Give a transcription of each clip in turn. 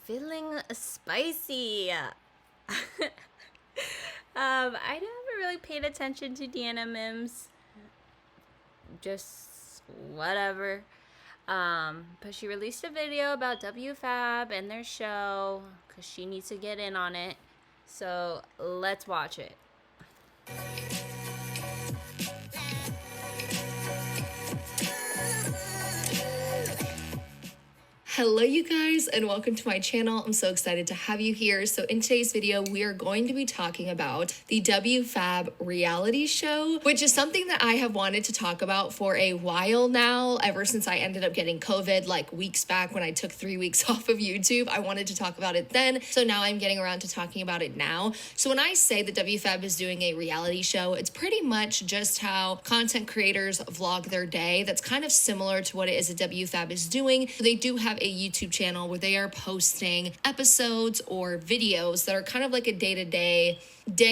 feeling spicy. I haven't really paid attention to Deanna Mims. Just whatever. But she released a video about WFAB and their show because she needs to get in on it. So let's watch it. Hello you guys and welcome to my channel. I'm so excited to have you here. So in today's video, we are going to be talking about the WFAB reality show, which is something that I have wanted to talk about for a while now, ever since I ended up getting COVID like weeks back when I took 3 weeks off of YouTube. I wanted to talk about it then. So now I'm getting around to talking about it now. So when I say that WFAB is doing a reality show, it's pretty much just how content creators vlog their day. That's kind of similar to what it is that WFAB is doing. They do have a YouTube channel where they are posting episodes or videos that are kind of like a day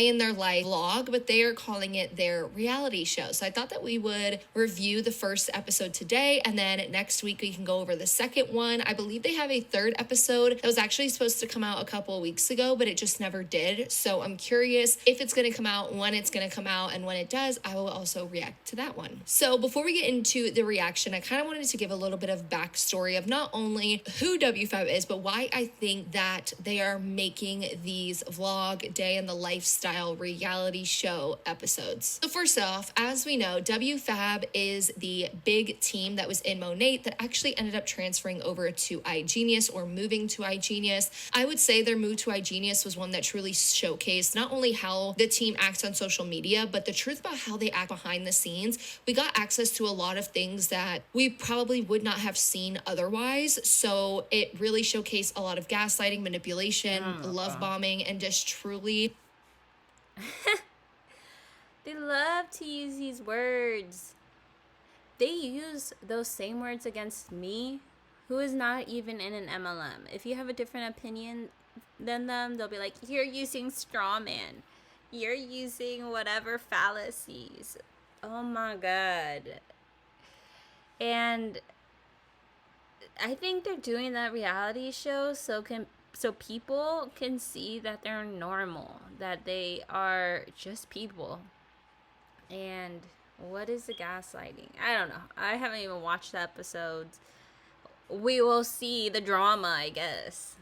in their life vlog, but they are calling it their reality show. So I thought that we would review the first episode today, and then next week we can go over the second one. I believe they have a third episode that was actually supposed to come out a couple of weeks ago, but it just never did. So I'm curious if it's going to come out, when it's going to come out, and when it does, I will also react to that one. So before we get into the reaction, I kind of wanted to give a little bit of backstory of not only who WFAB is, but why I think that they are making these vlog day in the lifestyle reality show episodes. So first off, as we know, WFAB is the big team that was in Monate that actually ended up transferring over to iGenius or moving to iGenius. I would say their move to iGenius was one that truly showcased not only how the team acts on social media, but the truth about how they act behind the scenes. We got access to a lot of things that we probably would not have seen otherwise. So it really showcased a lot of gaslighting, manipulation, love bombing, and just truly They love to use these words. They use those same words against me, who is not even in an MLM. If you have a different opinion than them, they'll be like, you're using straw man. You're using whatever fallacies. Oh my God. And I think they're doing that reality show so people can see that they're normal, that they are just people. And what is the gaslighting? I don't know. I haven't even watched the episodes. We will see the drama, I guess.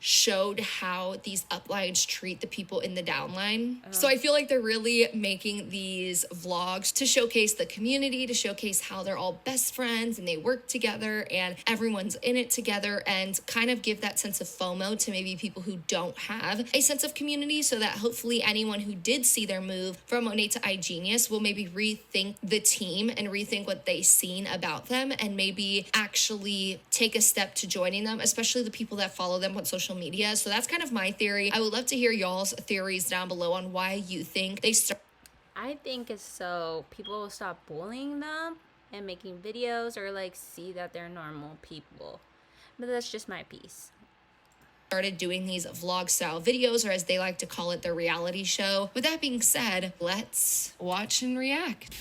Showed how these uplines treat the people in the downline. So I feel like they're really making these vlogs to showcase the community, to showcase how they're all best friends and they work together and everyone's in it together, and kind of give that sense of FOMO to maybe people who don't have a sense of community, so that hopefully anyone who did see their move from Monate to iGenius will maybe rethink the team and rethink what they've seen about them, and maybe actually take a step to joining them, especially the people that follow them on social media. So that's kind of my theory. I would love to hear y'all's theories down below on why you think they start. I think it's so people will stop bullying them and making videos, or like see that they're normal people. But that's just my piece. Started doing these vlog style videos, or as they like to call it, their reality show. With that being said, let's watch and react.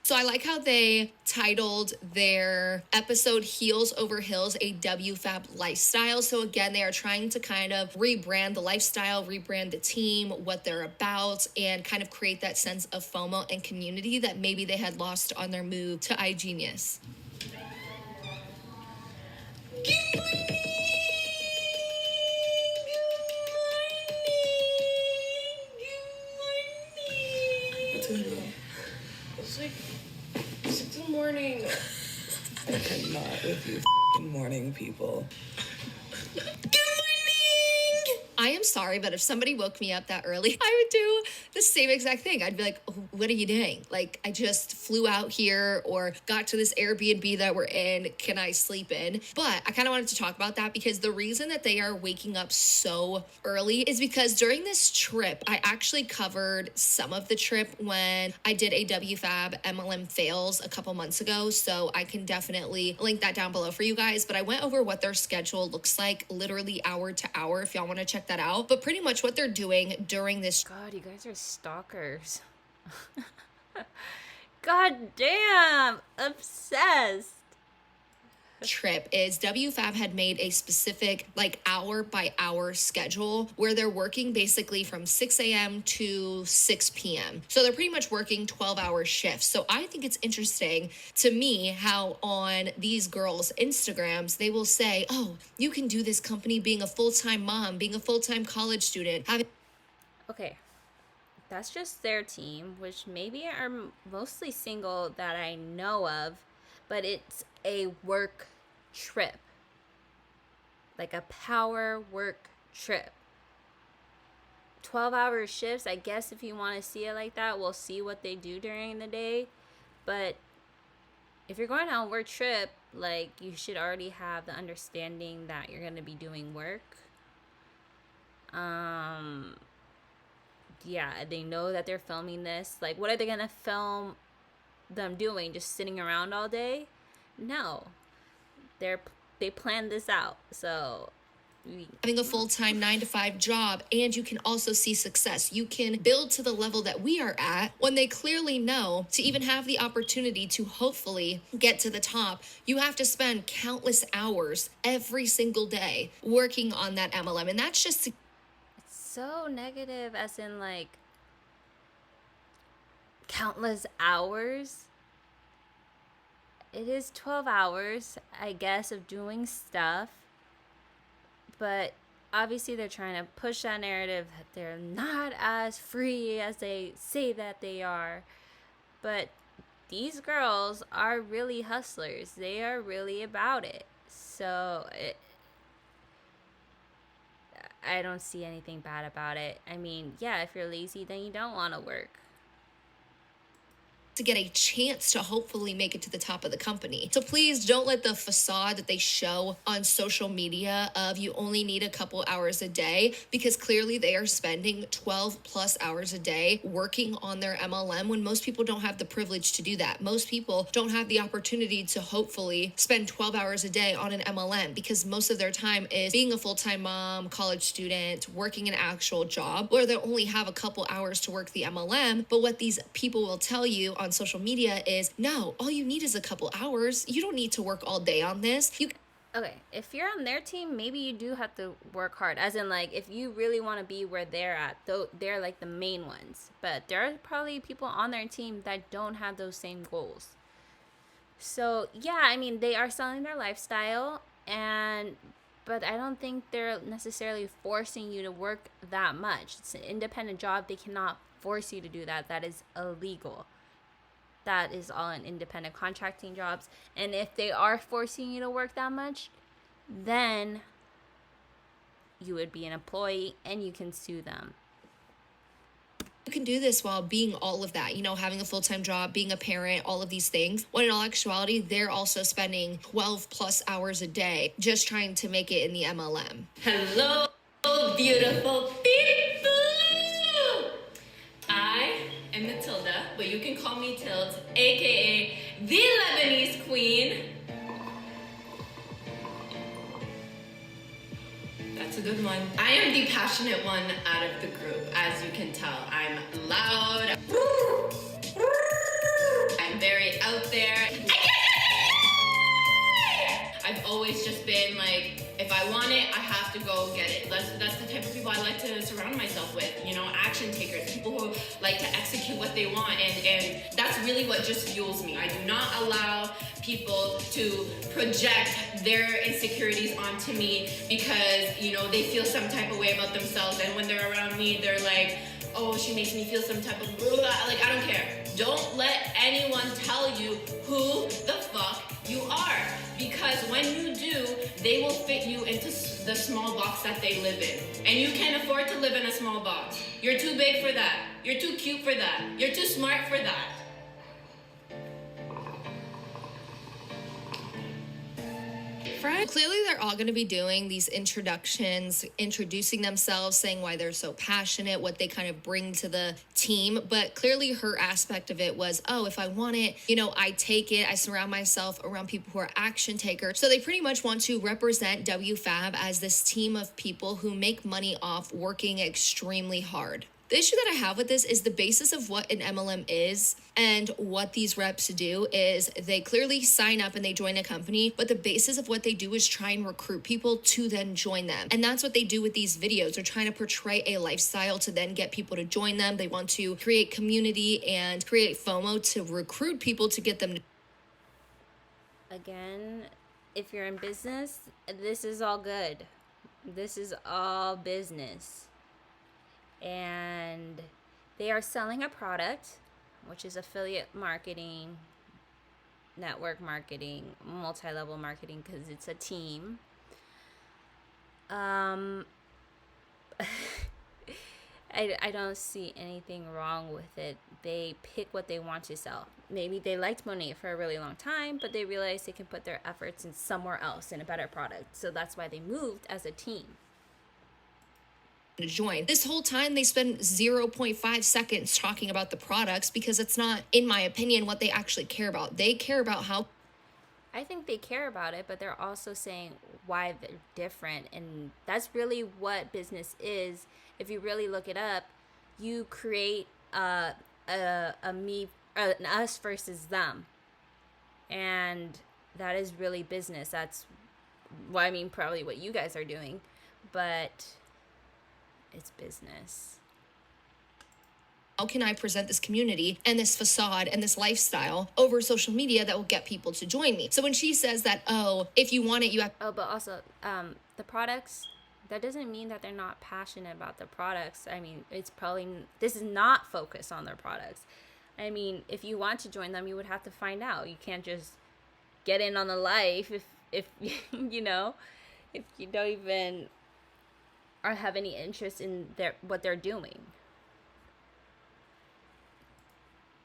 So I like how they titled their episode Heels Over Hills, a WFAB lifestyle. So again, they are trying to kind of rebrand the lifestyle, rebrand the team, what they're about, and kind of create that sense of FOMO and community that maybe they had lost on their move to iGenius. Morning. I cannot with you morning people. I am sorry, but if somebody woke me up that early, I would do the same exact thing. I'd be like, oh, what are you doing? Like, I just flew out here or got to this Airbnb that we're in. Can I sleep in? But I kind of wanted to talk about that because the reason that they are waking up so early is because during this trip, I actually covered some of the trip when I did a WFAB MLM fails a couple months ago. So I can definitely link that down below for you guys. But I went over what their schedule looks like literally hour to hour if y'all want to check that out. But pretty much what they're doing during this. God, you guys are stalkers. God damn, obsessed. Trip is WFAB had made a specific like hour by hour schedule where they're working basically from 6 a.m. to 6 p.m. So they're pretty much working 12-hour shifts. So I think it's interesting to me how on these girls' Instagrams, they will say, oh, you can do this company being a full-time mom, being a full-time college student. Okay. That's just their team, which maybe are mostly single that I know of, but it's a work trip. Like a power work trip. 12-hour shifts, I guess if you want to see it like that, we'll see what they do during the day. But if you're going on a work trip, like, you should already have the understanding that you're going to be doing work. Yeah, they know that they're filming this. Like, what are they gonna film them doing? Just sitting around all day? No, they planned this out. So having a full-time 9-to-5 job, and you can also see success. You can build to the level that we are at when they clearly know to even have the opportunity to hopefully get to the top. You have to spend countless hours every single day working on that MLM, and that's just so negative, as in like countless hours. It is 12 hours, I guess, of doing stuff, but obviously they're trying to push that narrative that they're not as free as they say that they are. But these girls are really hustlers. They are really about it. So I don't see anything bad about it. I mean, yeah, if you're lazy, then you don't want to work. To get a chance to hopefully make it to the top of the company. So please don't let the facade that they show on social media of you only need a couple hours a day, because clearly they are spending 12 plus hours a day working on their MLM when most people don't have the privilege to do that. Most people don't have the opportunity to hopefully spend 12 hours a day on an MLM because most of their time is being a full-time mom, college student, working an actual job where they only have a couple hours to work the MLM. But what these people will tell you on social media is, no, all you need is a couple hours. You don't need to work all day on this. Okay, if you're on their team, maybe you do have to work hard. As in, like, if you really want to be where they're at, though, they're like the main ones. But there are probably people on their team that don't have those same goals. So, yeah, I mean, they are selling their lifestyle, but I don't think they're necessarily forcing you to work that much. It's an independent job. They cannot force you to do that. That is illegal. That is all in independent contracting jobs. And if they are forcing you to work that much, then you would be an employee and you can sue them. You can do this while being all of that, having a full-time job, being a parent, all of these things. When in all actuality, they're also spending 12 plus hours a day just trying to make it in the MLM. Hello, beautiful people. I am Matilda, but you can call me Tilt, aka the Lebanese Queen. That's a good one. I am the passionate one out of the group, as you can tell. I'm loud. I'm very out there. I've always just been like, if I want it, I have to go get it. That's the type of people I like to surround myself with, action takers, people who like to execute what they want, and that's really what just fuels me. I do not allow people to project their insecurities onto me because, they feel some type of way about themselves, and when they're around me, they're like, oh, she makes me feel some type of blah. Like, I don't care. Don't let anyone tell you who the fuck you are, because when you do, they will fit you into the small box that they live in. And you can't afford to live in a small box. You're too big for that. You're too cute for that. You're too smart for that. Clearly, they're all going to be doing these introductions, introducing themselves, saying why they're so passionate, what they kind of bring to the team. But clearly, her aspect of it was, oh, if I want it, you know, I take it. I surround myself around people who are action takers. So they pretty much want to represent WFAB as this team of people who make money off working extremely hard. The issue that I have with this is the basis of what an MLM is and what these reps do is they clearly sign up and they join a company, but the basis of what they do is try and recruit people to then join them. And that's what they do with these videos. They're trying to portray a lifestyle to then get people to join them. They want to create community and create FOMO to recruit people to get them to. Again, if you're in business, this is all good. This is all business. And they are selling a product, which is affiliate marketing, network marketing, multi-level marketing, because it's a team. I don't see anything wrong with it. They pick what they want to sell. Maybe they liked Monet for a really long time, but they realized they can put their efforts in somewhere else, in a better product. So that's why they moved as a team. To join. This whole time they spend 0.5 seconds talking about the products because it's not, in my opinion, what they actually care about. They care about how. I think they care about it, but they're also saying why they're different. And that's really what business is. If you really look it up, you create an us versus them. And that is really business. That's, well, I mean, probably what you guys are doing. But it's business. How can I present this community and this facade and this lifestyle over social media that will get people to join me? So when she says that, oh, if you want it, you have. Oh, but also, the products, that doesn't mean that they're not passionate about the products. I mean, it's probably, this is not focused on their products. I mean, if you want to join them, you would have to find out. You can't just get in on the life if you know, if you don't even or have any interest in what they're doing.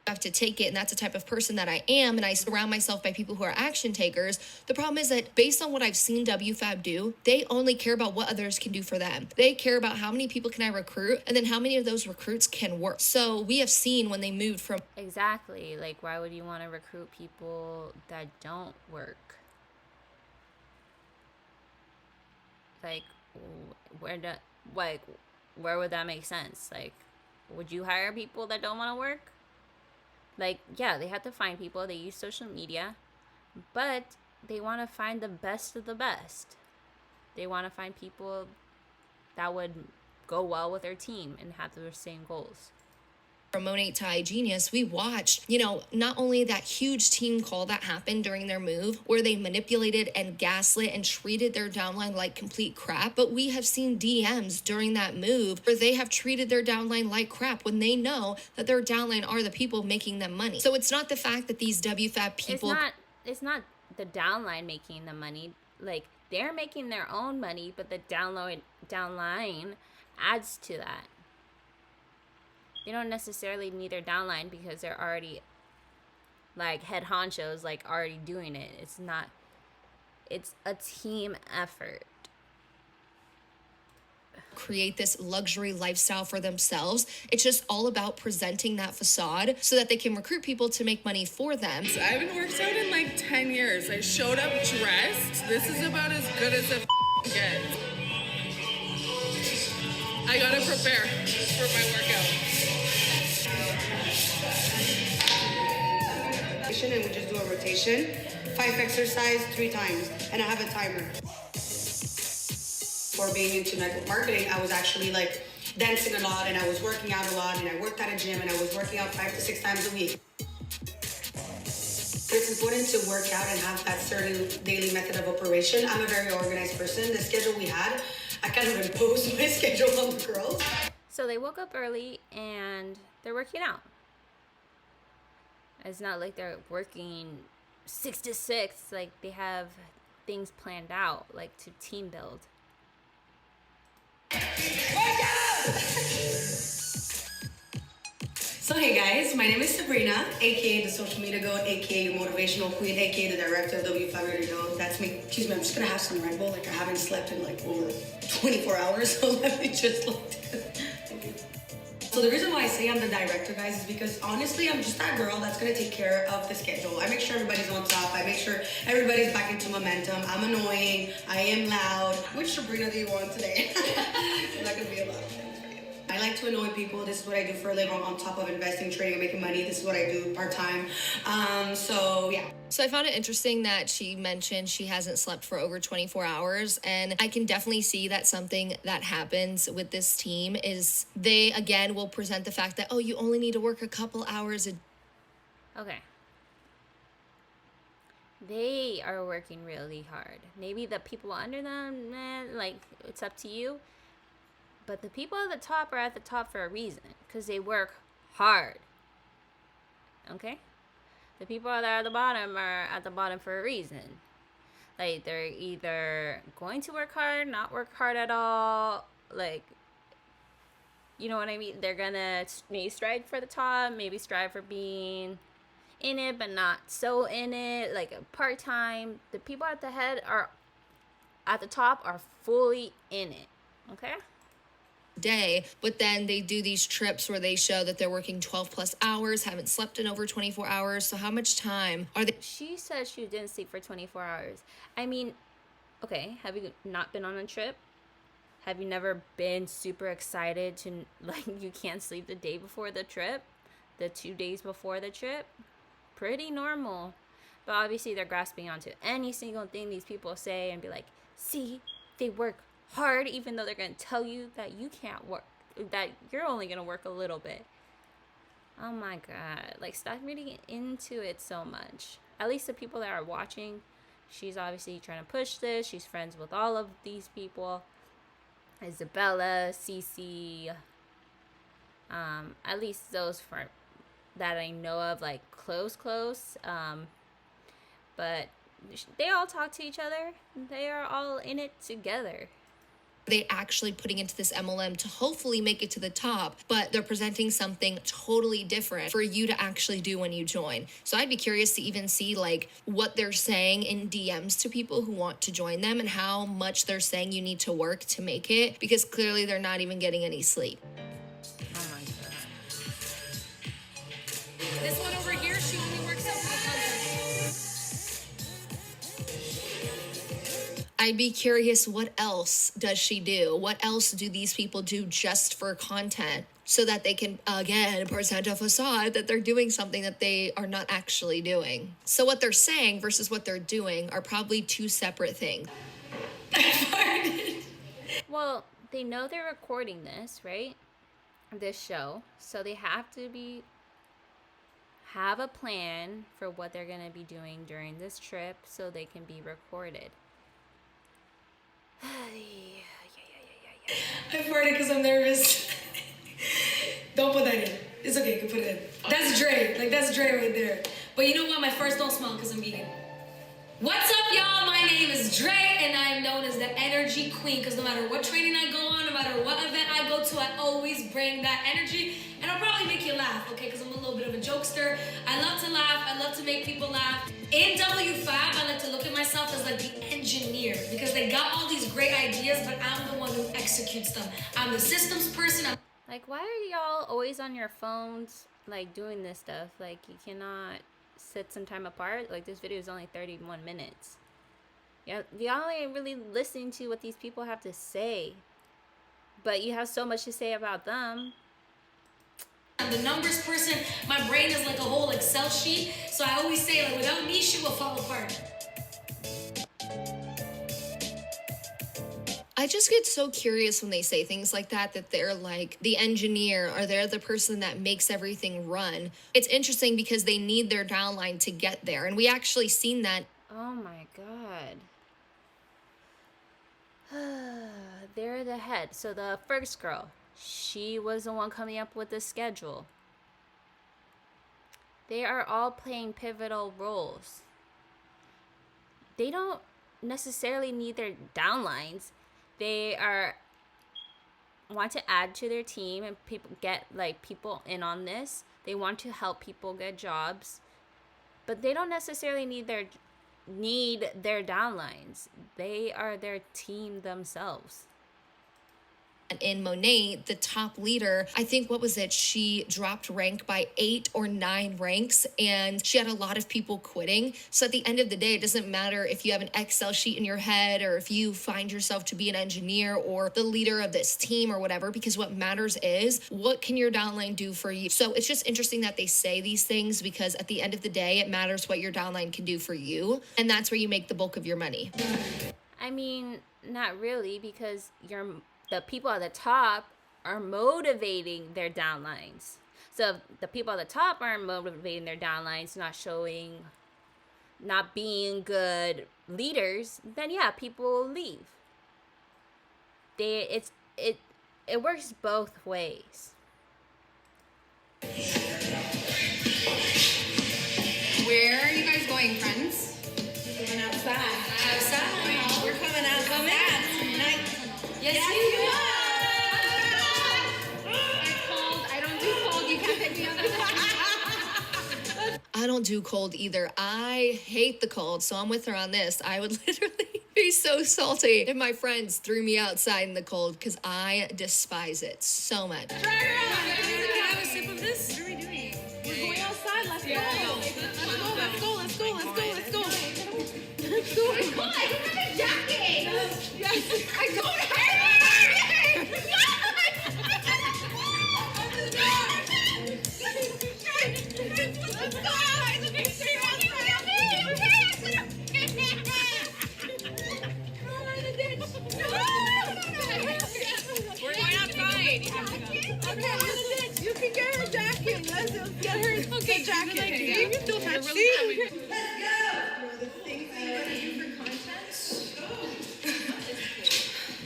Have to take it, and that's the type of person that I am, and I surround myself by people who are action takers. The problem is that based on what I've seen WFAB do, they only care about what others can do for them. They care about how many people can I recruit, and then how many of those recruits can work. So we have seen when they moved from. Exactly. Like, why would you want to recruit people that don't work? Like, where would that make sense? Like, would you hire people that don't want to work? Like, yeah, they have to find people. They use social media, but they want to find the best of the best. They want to find people that would go well with their team and have the same goals. From Monet to iGenius, we watched, you know, not only that huge team call that happened during their move where they manipulated and gaslit and treated their downline like complete crap, but we have seen DMs during that move where they have treated their downline like crap when they know that their downline are the people making them money. So it's not the fact that these WFAB people. It's not the downline making the money. Like, they're making their own money, but the downline adds to that. They don't necessarily need their downline because they're already, like, head honchos, like, already doing it. It's a team effort. Create this luxury lifestyle for themselves. It's just all about presenting that facade so that they can recruit people to make money for them. I haven't worked out in like 10 years. I showed up dressed. This is about as good as it gets. I gotta prepare for my workout. And we just do a rotation, 5 exercise 3 times, and I have a timer. For being into network marketing, I was actually like dancing a lot, and I was working out a lot, and I worked at a gym, and I was working out 5 to 6 times a week. It's important to work out and have that certain daily method of operation. I'm a very organized person. The schedule we had, I kind of imposed my schedule on the girls. So they woke up early and they're working out. It's not like they're working 6 to 6. Like, they have things planned out, like, to team build. So hey guys, my name is Sabrina, aka the social media goat, aka your motivational queen, aka the director of W5 Already Know. That's me. Excuse me, I'm just gonna have some Red Bull. Like I haven't slept in like over 24 hours, so let me just thank you. So the reason why I say I'm the director, guys, is because honestly, I'm just that girl that's gonna take care of the schedule. I make sure everybody's on top. I make sure everybody's back into momentum. I'm annoying. I am loud. Which Sabrina do you want today? It's not gonna be a lot of things for you. I like to annoy people. This is what I do for a living on top of investing, trading, and making money. This is what I do part-time. So yeah. So I found it interesting that she mentioned she hasn't slept for over 24 hours. And I can definitely see that something that happens with this team is they, again, will present the fact that, oh, you only need to work a couple hours a day. Okay. They are working really hard. Maybe the people under them, man, like, it's up to you. But the people at the top are at the top for a reason. Because they work hard. Okay? The people that are at the bottom are at the bottom for a reason. Like, they're either going to work hard, not work hard at all. Like, you know what I mean? They're gonna maybe strive for the top, maybe strive for being in it, but not so in it. Like, part-time. The people at the head are, at the top, are fully in it. Okay? Day, but then they do these trips where they show that they're working 12 plus hours, haven't slept in over 24 hours. So how much time are they? She says she didn't sleep for 24 hours. I mean, okay, have you not been on a trip? Have you never been super excited to, like, you can't sleep the day before the trip? The 2 days before the trip? Pretty normal. But obviously they're grasping onto any single thing these people say and be like, see, they work hard, even though they're going to tell you that you can't work, that you're only going to work a little bit. Oh my god. Like, stop reading into it so much. At least the people that are watching, she's obviously trying to push this. She's friends with all of these people. Isabella, Cece, at least those for that I know of, like, close. But they all talk to each other. They are all in it together. They actually putting into this MLM to hopefully make it to the top, but they're presenting something totally different for you to actually do when you join. So I'd be curious to even see like what they're saying in DMs to people who want to join them and how much they're saying you need to work to make it, because clearly they're not even getting any sleep. Oh my god. This one over here, she only works out for the content. I'd be curious, what else does she do? What else do these people do just for content so that they can, again, present a facade that they're doing something that they are not actually doing? So what they're saying versus what they're doing are probably two separate things. Well, they know they're recording this, right? This show. So they have to have a plan for what they're going to be doing during this trip so they can be recorded. I farted because I'm nervous. Don't put that in. It's okay, you can put it in. That's Dre. Like, that's Dre right there. But you know what? My farts don't smell because I'm vegan. What's up, y'all? My name is Dre, and I am known as the Energy Queen because no matter what training I go on, no matter what event I go to, I always bring that energy, and I'll probably make you laugh, okay? Because I'm a little bit of a jokester. I love to laugh. I love to make people laugh. In W5, I like to look at myself as like the engineer because they got all these great ideas, but I'm the one who executes them. I'm the systems person. Like, why are y'all always on your phones, like, doing this stuff? Like, you cannot sit some time apart? Like, this video is only 31 minutes. Yeah, y'all ain't really listening to what these people have to say. But you have so much to say about them. I'm the numbers person. My brain is like a whole Excel sheet. So I always say, like, without me, she will fall apart. I just get so curious when they say things like that they're like the engineer or they're the person that makes everything run. It's interesting because they need their downline to get there. And we actually seen that. Oh my god. They're the head. So the first girl, she was the one coming up with the schedule. They are all playing pivotal roles. They don't necessarily need their downlines. They are want to add to their team and people get like people in on this. They want to help people get jobs, but they don't necessarily need their downlines. They are their team themselves. In Monet, the top leader, I think, what was it? She dropped rank by 8 or 9 ranks, and she had a lot of people quitting. So at the end of the day, it doesn't matter if you have an Excel sheet in your head or if you find yourself to be an engineer or the leader of this team or whatever, because what matters is what can your downline do for you. So it's just interesting that they say these things, because at the end of the day, it matters what your downline can do for you. And that's where you make the bulk of your money. I mean, not really, because the people at the top are motivating their downlines. So if the people at the top aren't motivating their downlines, not being good leaders, then yeah, people will leave. It works both ways. Where are you guys going, friends? We're going outside. Outside. We're coming outside tonight. Yes, you I don't do cold. You can't take me out. I don't do cold either. I hate the cold, so I'm with her on this. I would literally be so salty if my friends threw me outside in the cold, because I despise it so much. Can I have a sip of this? What are we doing? We're going outside. Let's go. Let's go. Let's go. Let's go. Let's go. Let's go. Come on. I don't have a jacket. Yes. I don't have We're going outside. You can get her jacket. Let's get her the jacket. Let's go.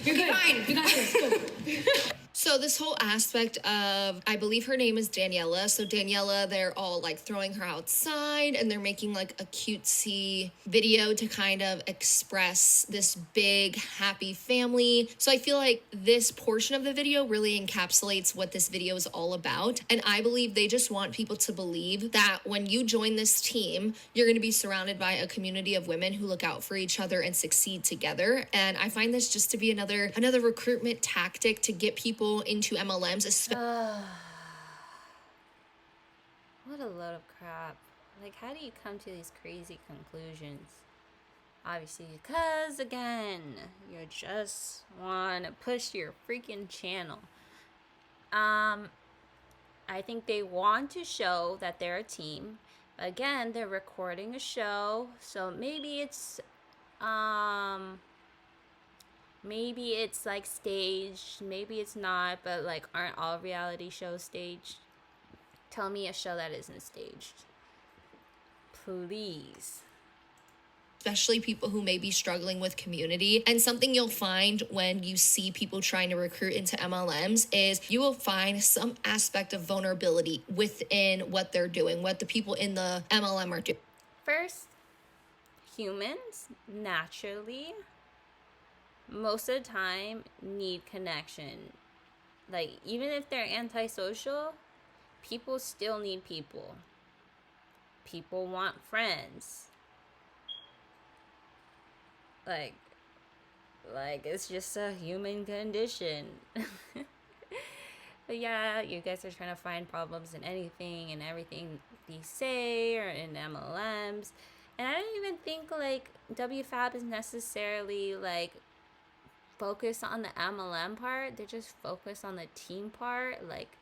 You're good. Fine. You got this. Go. So this whole aspect of, I believe her name is Daniela. So Daniela, they're all like throwing her outside and they're making like a cutesy video to kind of express this big happy family. So I feel like this portion of the video really encapsulates what this video is all about. And I believe they just want people to believe that when you join this team, you're going to be surrounded by a community of women who look out for each other and succeed together. And I find this just to be another recruitment tactic to get people into MLMs. What a load of crap. Like, how do you come to these crazy conclusions? Obviously, because, again, you just want to push your freaking channel. I think they want to show that they're a team. But again, they're recording a show, so maybe it's like staged, maybe it's not, but like, aren't all reality shows staged? Tell me a show that isn't staged, please. Especially people who may be struggling with community. And something you'll find when you see people trying to recruit into MLMs is you will find some aspect of vulnerability within what they're doing, what the people in the MLM are doing. First, humans naturally, most of the time, need connection. Like, even if they're antisocial, people still need people. People want friends. Like it's just a human condition. But yeah, you guys are trying to find problems in anything and everything they say or in MLMs. And I don't even think like WFAB is necessarily like focused on the MLM part. They're just focused on the team part, like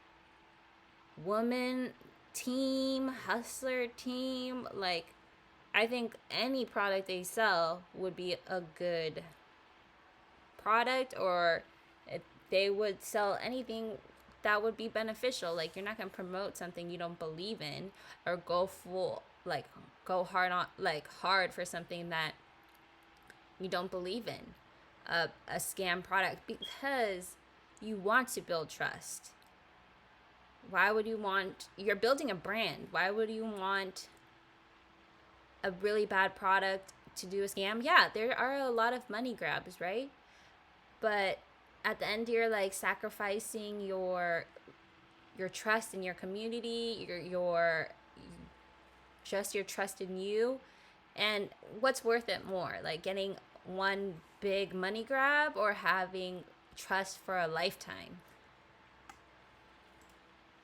woman team, hustler team. Like, I think any product they sell would be a good product, or if they would sell anything that would be beneficial. Like, you're not going to promote something you don't believe in, or go hard for something that you don't believe in. A scam product, because you want to build trust. Why would you want, you're building a brand, why would you want a really bad product to do a scam? Yeah, there are a lot of money grabs, right? But at the end you're like sacrificing your trust in your community, your just your trust in you. And what's worth it more, like getting one big money grab or having trust for a lifetime?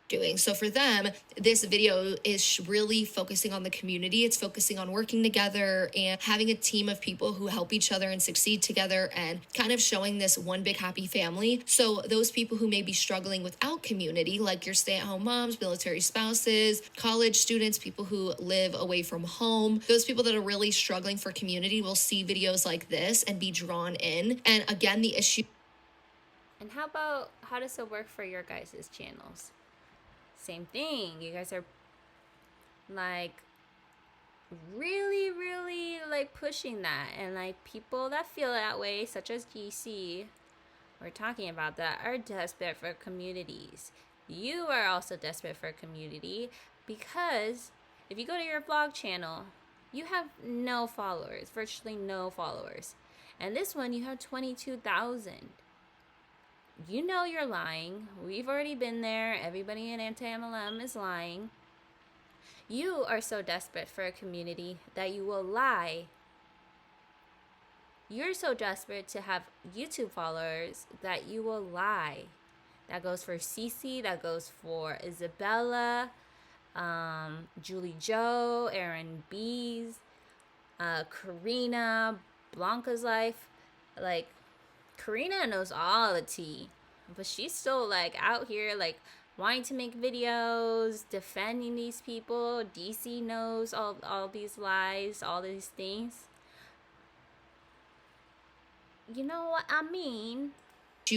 Doing. So for them, this video is really focusing on the community. It's focusing on working together and having a team of people who help each other and succeed together, and kind of showing this one big happy family. So those people who may be struggling without community, like your stay-at-home moms, military spouses, college students, people who live away from home, those people that are really struggling for community will see videos like this and be drawn in. And again, the issue. And how does it work for your guys' channels? Same thing. You guys are like really like pushing that, and like people that feel that way, such as GC, we're talking about that, are desperate for communities. You are also desperate for a community, because if you go to your vlog channel, you have no followers, virtually no followers, and this one you have 22,000. You know you're lying. We've already been there. Everybody in Antimlm is lying. You are so desperate for a community that you will lie. You're so desperate to have YouTube followers that you will lie. That goes for Cece, that goes for Isabella, Julie Joe, Aaron B's, Karina, Blanca's Life. Like, Karina knows all the tea, but she's still like out here like wanting to make videos, defending these people. DC knows all these lies, all these things. You know what I mean?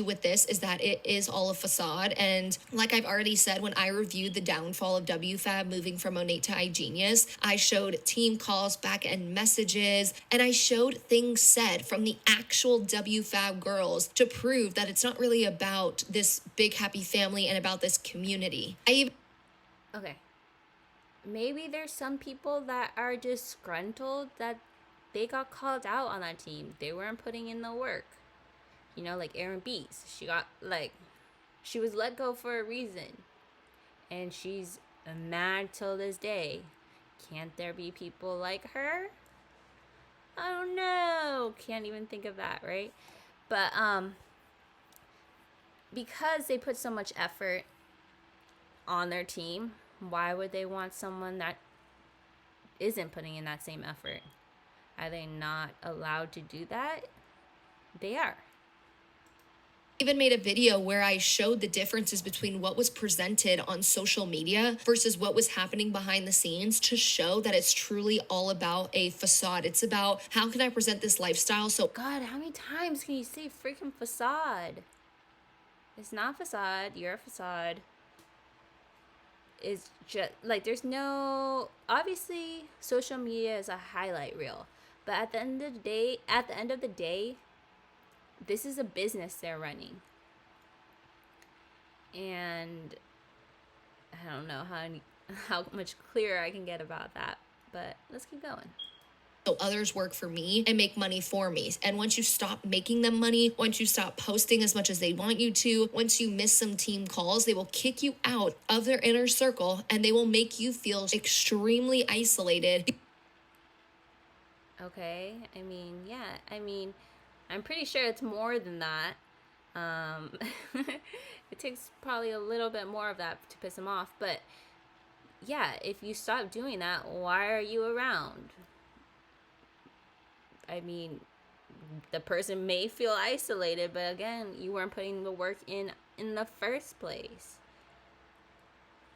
With this is that it is all a facade, and like I've already said, when I reviewed the downfall of WFAB moving from Onate to iGenius, I showed team calls, back-end messages, and I showed things said from the actual WFAB girls to prove that it's not really about this big happy family and about this community. Okay, maybe there's some people that are disgruntled that they got called out on that team. They weren't putting in the work. You know, like Aaron Beats. She was let go for a reason. And she's mad till this day. Can't there be people like her? I don't know. Can't even think of that, right? But, because they put so much effort on their team, why would they want someone that isn't putting in that same effort? Are they not allowed to do that? They are. Even made a video where I showed the differences between what was presented on social media versus what was happening behind the scenes, to show that it's truly all about a facade. It's about, how can I present this lifestyle so... God, how many times can you say freaking facade? It's not facade. You're a facade. It's just like, there's no... Obviously, social media is a highlight reel, but at the end of the day, this is a business they're running. And I don't know how much clearer I can get about that, but let's keep going. So others work for me and make money for me. And once you stop making them money, once you stop posting as much as they want you to, once you miss some team calls, they will kick you out of their inner circle, and they will make you feel extremely isolated. Okay, I mean, yeah, I'm pretty sure it's more than that. It takes probably a little bit more of that to piss them off. But yeah, if you stop doing that, why are you around? I mean, the person may feel isolated, but again, you weren't putting the work in the first place.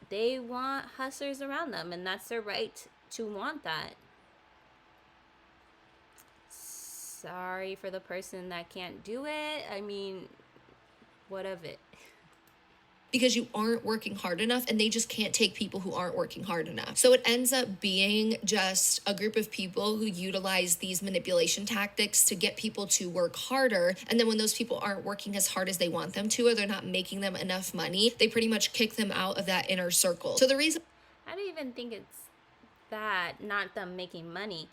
They want hustlers around them, and that's their right to want that. Sorry for the person that can't do it. I mean, what of it? Because you aren't working hard enough, and they just can't take people who aren't working hard enough. So it ends up being just a group of people who utilize these manipulation tactics to get people to work harder. And then when those people aren't working as hard as they want them to, or they're not making them enough money, they pretty much kick them out of that inner circle. So the reason... I don't even think it's that, not them making money.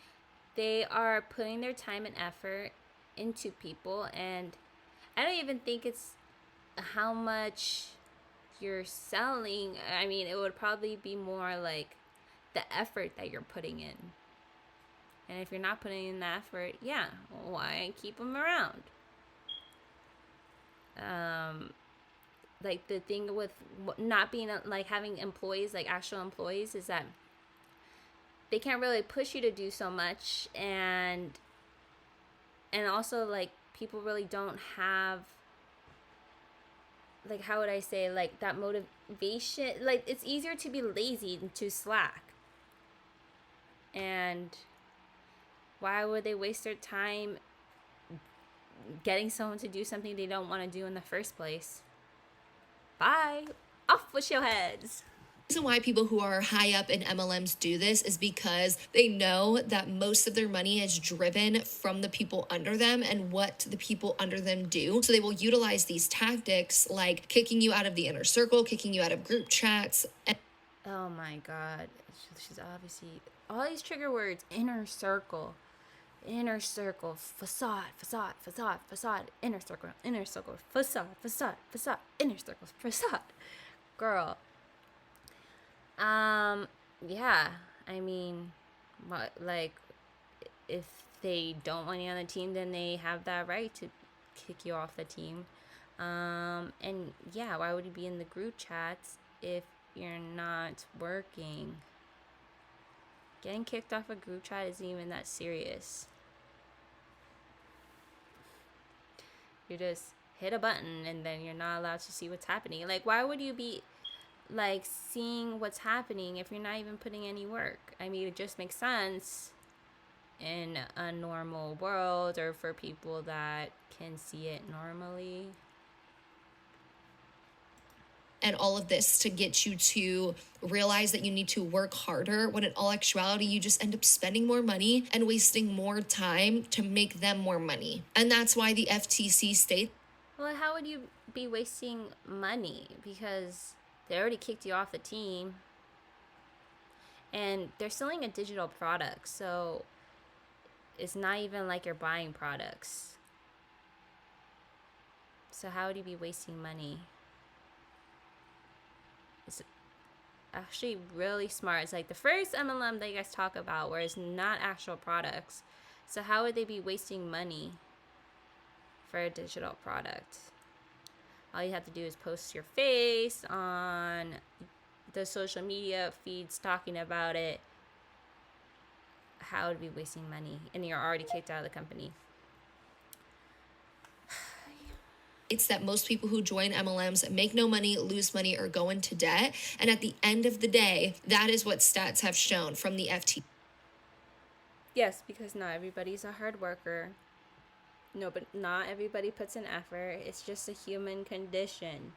They are putting their time and effort into people, and I don't even think it's how much you're selling. I mean, it would probably be more like the effort that you're putting in. And if you're not putting in the effort, yeah, why keep them around? Like the thing with not being like having employees, like actual employees, is that they can't really push you to do so much, and also like people really don't have, like, how would I say, like that motivation. Like it's easier to be lazy than to slack. And why would they waste their time getting someone to do something they don't want to do in the first place? Bye. Off with your heads. The reason why people who are high up in MLMs do this is because they know that most of their money is driven from the people under them and what the people under them do. So they will utilize these tactics like kicking you out of the inner circle, kicking you out of group chats. Oh my God. She's obviously, all these trigger words: inner circle, facade, inner circle, facade, inner circle, facade. Girl. Yeah, I mean, like, if they don't want you on the team, then they have that right to kick you off the team. And yeah, why would you be in the group chats if you're not working? Getting kicked off a group chat isn't even that serious. You just hit a button and then you're not allowed to see what's happening. Like, why would you be like seeing what's happening if you're not even putting any work? I mean, it just makes sense in a normal world, or for people that can see it normally. And all of this to get you to realize that you need to work harder, when in all actuality, you just end up spending more money and wasting more time to make them more money. And that's why the FTC states, well, how would you be wasting money? Because they already kicked you off the team. And they're selling a digital product, so it's not even like you're buying products. So how would you be wasting money? It's actually really smart. It's like the first MLM that you guys talk about where it's not actual products. So how would they be wasting money for a digital product? All you have to do is post your face on the social media feeds talking about it. How would it be wasting money? And you're already kicked out of the company. it's that most people who join MLMs make no money, lose money, or go into debt. And at the end of the day, that is what stats have shown from the FT. Yes, because not everybody's a hard worker. No, but not everybody puts in effort. It's just a human condition.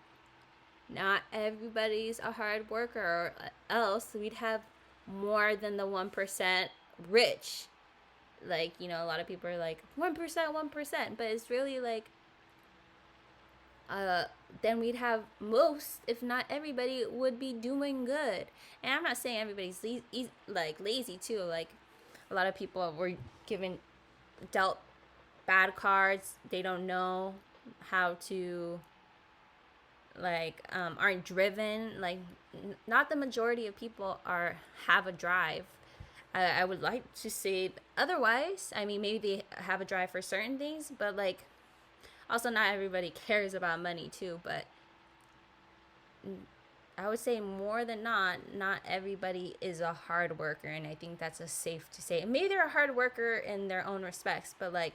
Not everybody's a hard worker, or else we'd have more than the 1% rich. Like, you know, a lot of people are like, 1%, but it's really like, then we'd have most, if not everybody, would be doing good. And I'm not saying everybody's lazy too. Like, a lot of people were dealt bad cards. They don't know how to, like, aren't driven. Like, not the majority of people have a drive. I would like to say otherwise. I mean, maybe they have a drive for certain things, but, like, also not everybody cares about money too. But I would say more than not everybody is a hard worker, and I think that's a safe to say. And maybe they're a hard worker in their own respects, but, like,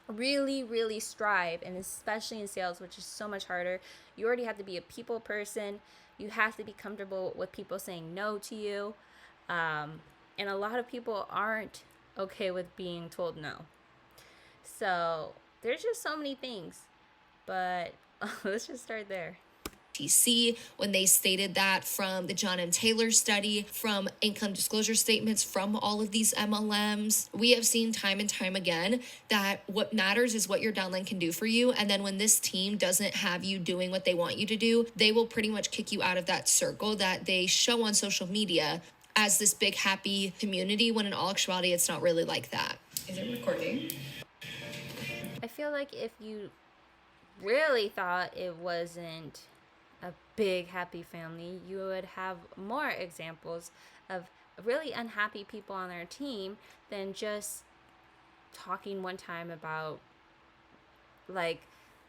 really, really strive, and especially in sales, which is so much harder. You already have to be a people person. You have to be comfortable with people saying no to you. And a lot of people aren't okay with being told no. So there's just so many things, but let's just start there. When they stated that from the John M. Taylor study, from income disclosure statements from all of these MLMs, we have seen time and time again that what matters is what your downline can do for you. And then when this team doesn't have you doing what they want you to do, they will pretty much kick you out of that circle that they show on social media as this big happy community, when in all actuality it's not really like that. Is it recording? I feel like if you really thought it wasn't a big happy family, you would have more examples of really unhappy people on their team than just talking one time about like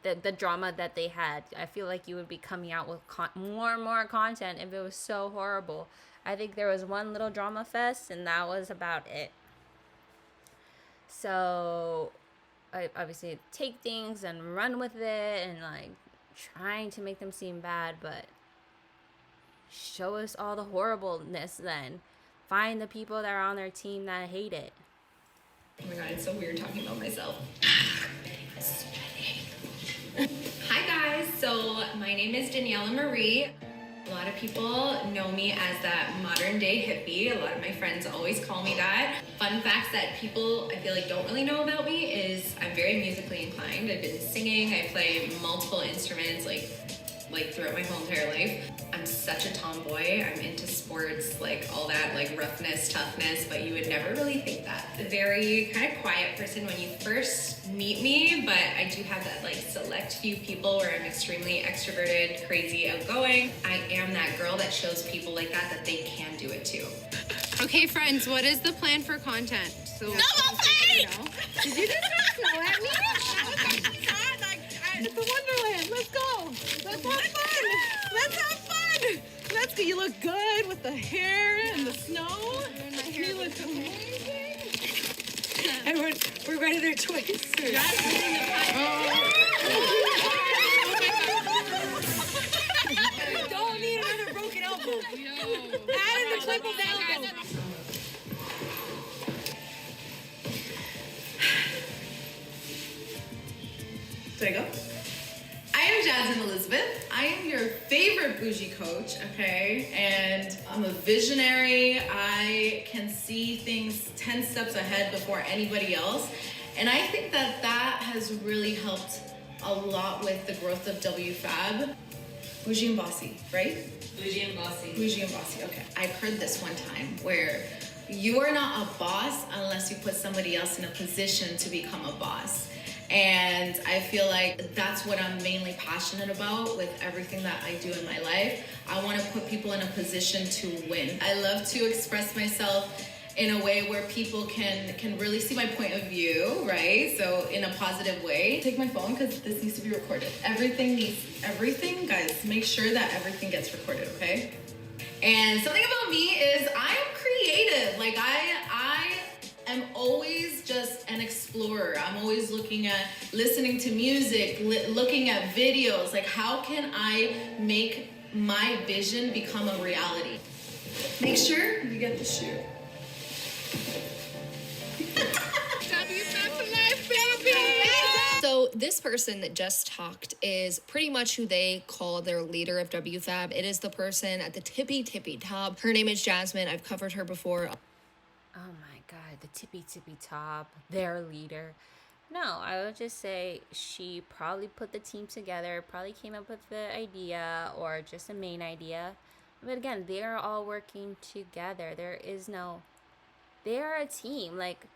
the drama that they had. I feel like you would be coming out with more and more content if it was so horrible. I think there was one little drama fest and that was about it. So I obviously take things and run with it and like trying to make them seem bad, but show us all the horribleness then. Find the people that are on their team that hate it. Oh my god, it's so weird talking about myself. Hi guys, so my name is Daniela Marie. A lot of people know me as that modern day hippie. A lot of my friends always call me that. Fun facts that people I feel like don't really know about me is I'm very musically inclined. I've been singing, I play multiple instruments like throughout my whole entire life. I'm such a tomboy. I'm into sports, like all that, like roughness, toughness, but you would never really think that. A very kind of quiet person when you first meet me, but I do have that like select few people where I'm extremely extroverted, crazy, outgoing. I am that girl that shows people like that they can do it too. Okay, friends, what is the plan for content? So, Did you just throw snow at me? It's a wonderland. Let's go. Let's have fun. Let's have fun. Let's go. You look good with the hair and the snow. You look amazing. And we're ready there twice. Don't need another broken elbow. Add in the clip of elbow. Do I go? I am Jasmine Elizabeth. I am your favorite bougie coach, okay? And I'm a visionary. I can see things 10 steps ahead before anybody else. And I think that that has really helped a lot with the growth of WFAB. Bougie and bossy, right? Bougie and bossy. Bougie and bossy, okay. I've heard this one time where you are not a boss unless you put somebody else in a position to become a boss. And I feel like that's what I'm mainly passionate about with everything that I do in my life. I want to put people in a position to win. I love to express myself in a way where people can really see my point of view, right? So in a positive way. Take my phone because this needs to be recorded. Everything, guys, make sure that everything gets recorded, okay? And something about me is I'm creative. Like I am always just an explorer. I'm always listening to music, looking at videos. Like how can I make my vision become a reality? Make sure you get the shoe. So this person that just talked is pretty much who they call their leader of WFAB. It is the person at the tippy top. Her name is Jasmine. I've covered her before. Oh my god, the tippy top, their leader. No, I would just say she probably put the team together, probably came up with the idea or just a main idea. But again, they're all working together. They're a team. Like,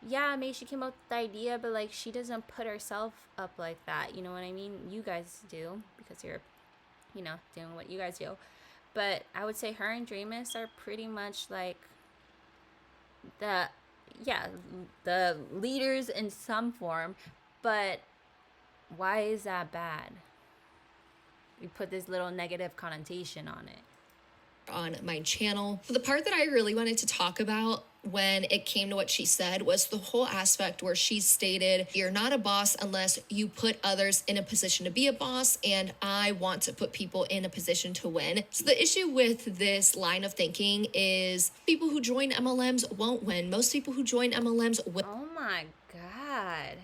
yeah, maybe she came up with the idea, but like she doesn't put herself up like that. You know what I mean? You guys do because you're, doing what you guys do. But I would say her and Dreamus are pretty much like the leaders in some form. But why is that bad? We put this little negative connotation on it. On my channel. So the part that I really wanted to talk about when it came to what she said was the whole aspect where she stated, you're not a boss unless you put others in a position to be a boss, and I want to put people in a position to win. So the issue with this line of thinking is people who join MLMs won't win. Most people who join MLMs will. Oh my god.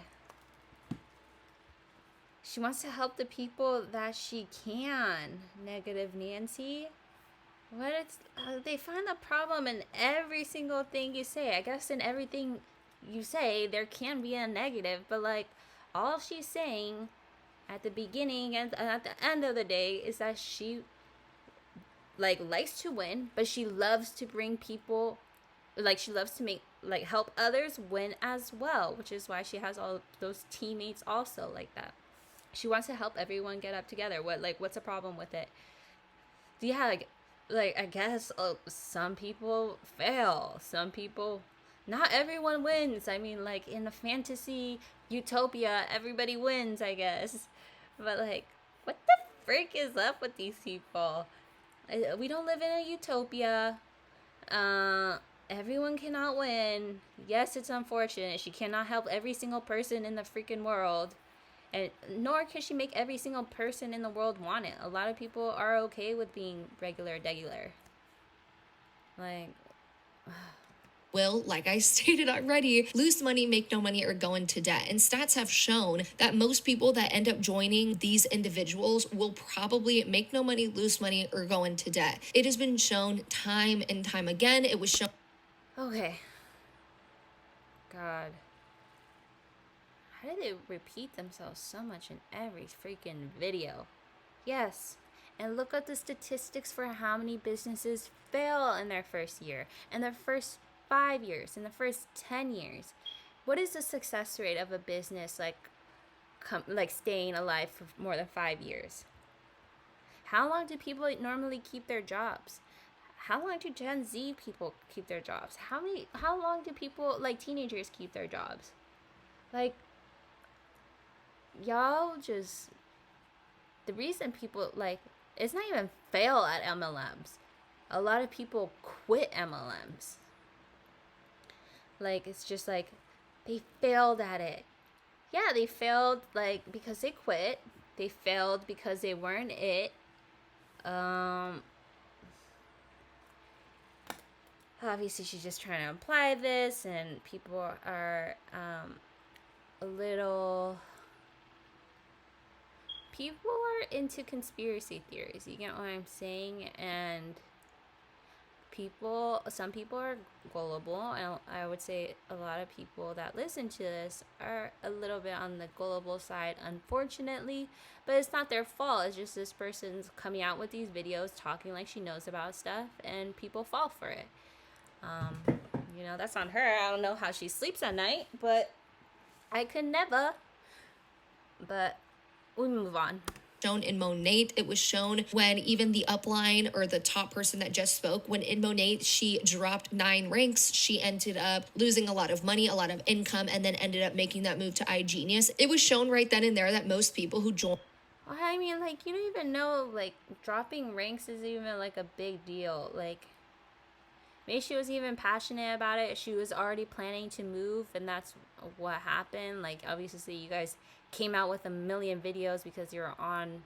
She wants to help the people that she can. Negative Nancy. What they find the problem in every single thing you say. I guess in everything you say there can be a negative, but like all she's saying at the beginning and at the end of the day is that she likes to win, but she loves to bring people, she loves to help others win as well, which is why she has all those teammates also like that. She wants to help everyone get up together. What's a problem with it? Yeah, I guess some people fail. Some people, not everyone wins. I mean, like in a fantasy utopia, everybody wins, I guess. But like, what the frick is up with these people? We don't live in a utopia. Everyone cannot win. Yes, it's unfortunate. She cannot help every single person in the freaking world. And nor can she make every single person in the world want it. A lot of people are okay with being regular. Like, will, like I stated already, lose money, make no money, or go into debt. And stats have shown that most people that end up joining these individuals will probably make no money, lose money, or go into debt. It has been shown time and time again. It was shown. okay. God. How do they repeat themselves so much in every freaking video? Yes. And look at the statistics for how many businesses fail in their first year, in their first 5 years, in the first 10 years. What is the success rate of a business like staying alive for more than 5 years? How long do people normally keep their jobs? How long do Gen Z people keep their jobs? How long do people like teenagers keep their jobs? Like, y'all just, the reason people like, it's not even fail at MLMs. A lot of people quit MLMs. Like, it's just like they failed at it. Yeah, they failed like because they quit. They failed because they weren't it. Obviously she's just trying to apply this, and people are a little, people are into conspiracy theories, you get what I'm saying? And some people are gullible, and I would say a lot of people that listen to this are a little bit on the gullible side, unfortunately. But it's not their fault. It's just this person's coming out with these videos talking like she knows about stuff, and people fall for it. That's on her. I don't know how she sleeps at night, but I could never. But we move on. Shown in Monat. It was shown when even the upline, or the top person that just spoke, when in Monat she dropped 9 ranks, she ended up losing a lot of money, a lot of income, and then ended up making that move to iGenius. It was shown right then and there that most people who join, I mean, like, you don't even know, like, dropping ranks is even like a big deal. Like, maybe she was even passionate about it. She was already planning to move, and that's what happened. Like, obviously you guys came out with a million videos because you're on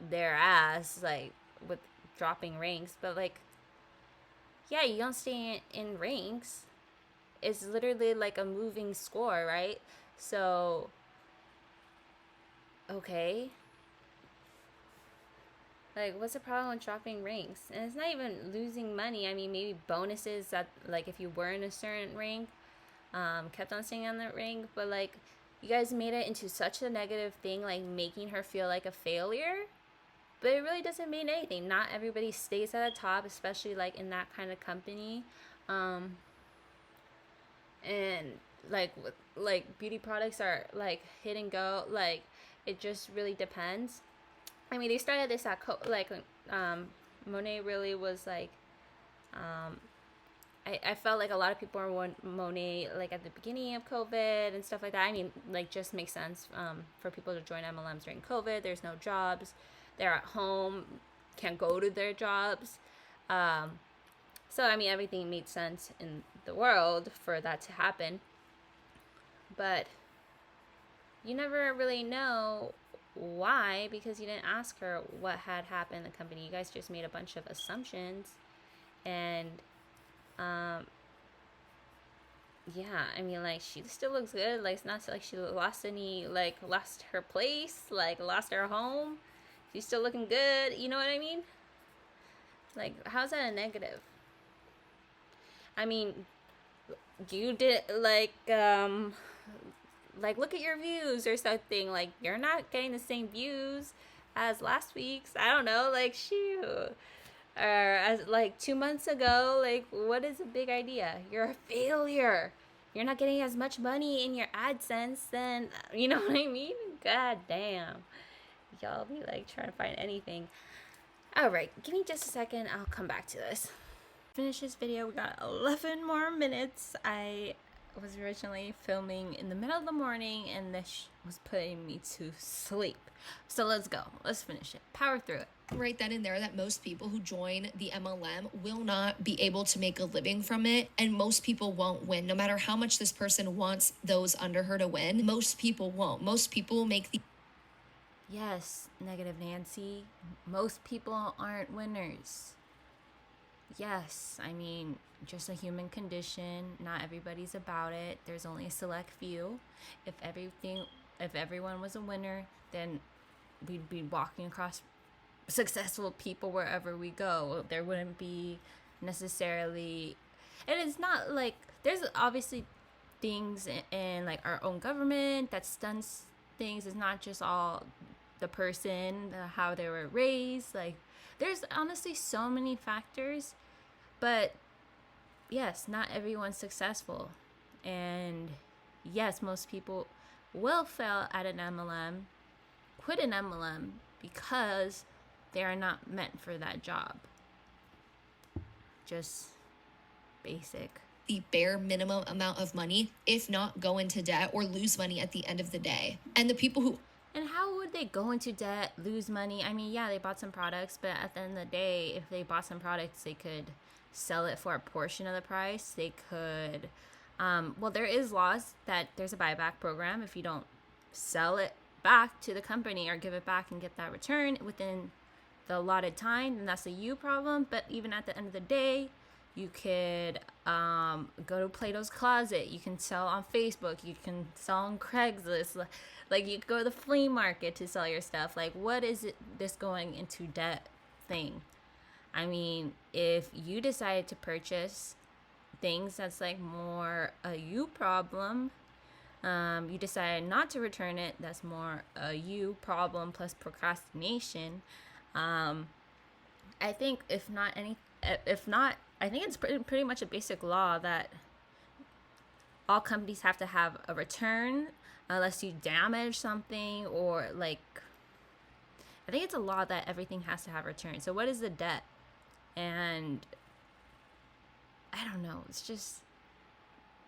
their ass, like, with dropping ranks. But, like, yeah, you don't stay in ranks. It's literally like a moving score, right? So, okay. Like, what's the problem with dropping ranks? And it's not even losing money. I mean, maybe bonuses that, like, if you were in a certain rank, kept on staying on that rank. But, like, you guys made it into such a negative thing, like, making her feel like a failure. But it really doesn't mean anything. Not everybody stays at the top, especially, like, in that kind of company. And, like, beauty products are, like, hit and go. Like, it just really depends. I mean, they started this at Monet really was like, I felt like a lot of people were Monet like at the beginning of COVID and stuff like that. I mean, like, just makes sense for people to join MLMs during COVID. There's no jobs, they're at home, can't go to their jobs. So I mean, everything made sense in the world for that to happen. But you never really know why, because you didn't ask her what had happened in the company. You guys just made a bunch of assumptions. And yeah, I mean, like, she still looks good. Like, it's not like she lost her place, like, lost her home. She's still looking good, you know what I mean? Like, how's that a negative? I mean, you did, like, look at your views or something. Like, you're not getting the same views as last week's. I don't know, like, shoot. Or as, like, 2 months ago. Like, what is a big idea? You're a failure. You're not getting as much money in your AdSense, then, you know what I mean? God damn. Y'all be like trying to find anything. Alright, give me just a second. I'll come back to this. Finish this video. We got 11 more minutes. I was originally filming in the middle of the morning and this was putting me to sleep. So let's go. Let's finish it. Power through it. Right then and there that most people who join the MLM will not be able to make a living from it, and most people won't win. No matter how much this person wants those under her to win, most people won't. Most people will make the... Yes, Negative Nancy. Most people aren't winners. Yes, I mean, just a human condition. Not everybody's about it. There's only a select few. If everyone was a winner, then we'd be walking across successful people wherever we go. There wouldn't be necessarily, and it's not like there's obviously things in like our own government that stunts things. It's not just all the person, how they were raised. Like there's honestly so many factors, but yes, not everyone's successful, and yes, most people will fail at an MLM, quit an MLM because they are not meant for that job. Just basic. The bare minimum amount of money, if not go into debt or lose money at the end of the day. And the people who... And how would they go into debt, lose money? I mean, yeah, they bought some products, but at the end of the day, if they bought some products, they could sell it for a portion of the price. They could, well, there is laws that there's a buyback program. If you don't sell it back to the company or give it back and get that return within the allotted time, then that's a you problem. But even at the end of the day, you could go to Plato's Closet. You can sell on Facebook. You can sell on Craigslist. Like you could go to the flea market to sell your stuff. Like, what is it, this going into debt thing? I mean, if you decided to purchase things that's like more a you problem, you decided not to return it, that's more a you problem plus procrastination. I think if not, I think it's pretty much a basic law that all companies have to have a return unless you damage something, or like, I think it's a law that everything has to have a return. So what is the debt? And I don't know, it's just,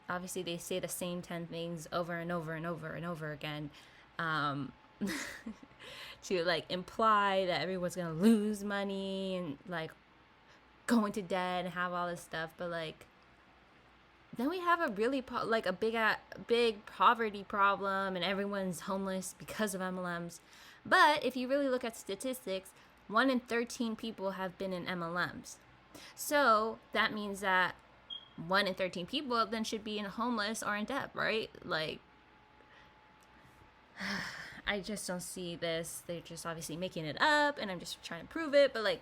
obviously they say the same 10 things over and over and over and over again, to like imply that everyone's gonna lose money and like go into debt and have all this stuff. But like, then we have a really like a big poverty problem, and everyone's homeless because of MLMs. But if you really look at statistics, 1 in 13 people have been in MLMs. So that means that 1 in 13 people then should be in homeless or in debt, right? Like, I just don't see this. They're just obviously making it up, and I'm just trying to prove it. But like,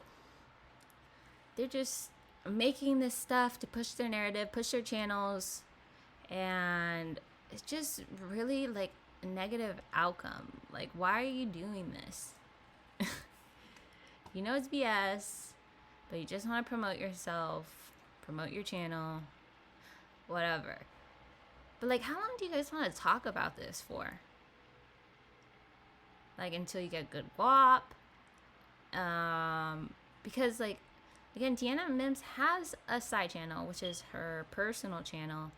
they're just making this stuff to push their narrative, push their channels, and it's just really like a negative outcome. Like, why are you doing this? You know it's BS, but you just want to promote yourself, promote your channel, whatever. But like, how long do you guys want to talk about this for? Like, until you get good guap? Because like, again, Deanna Mims has a side channel, which is her personal channel,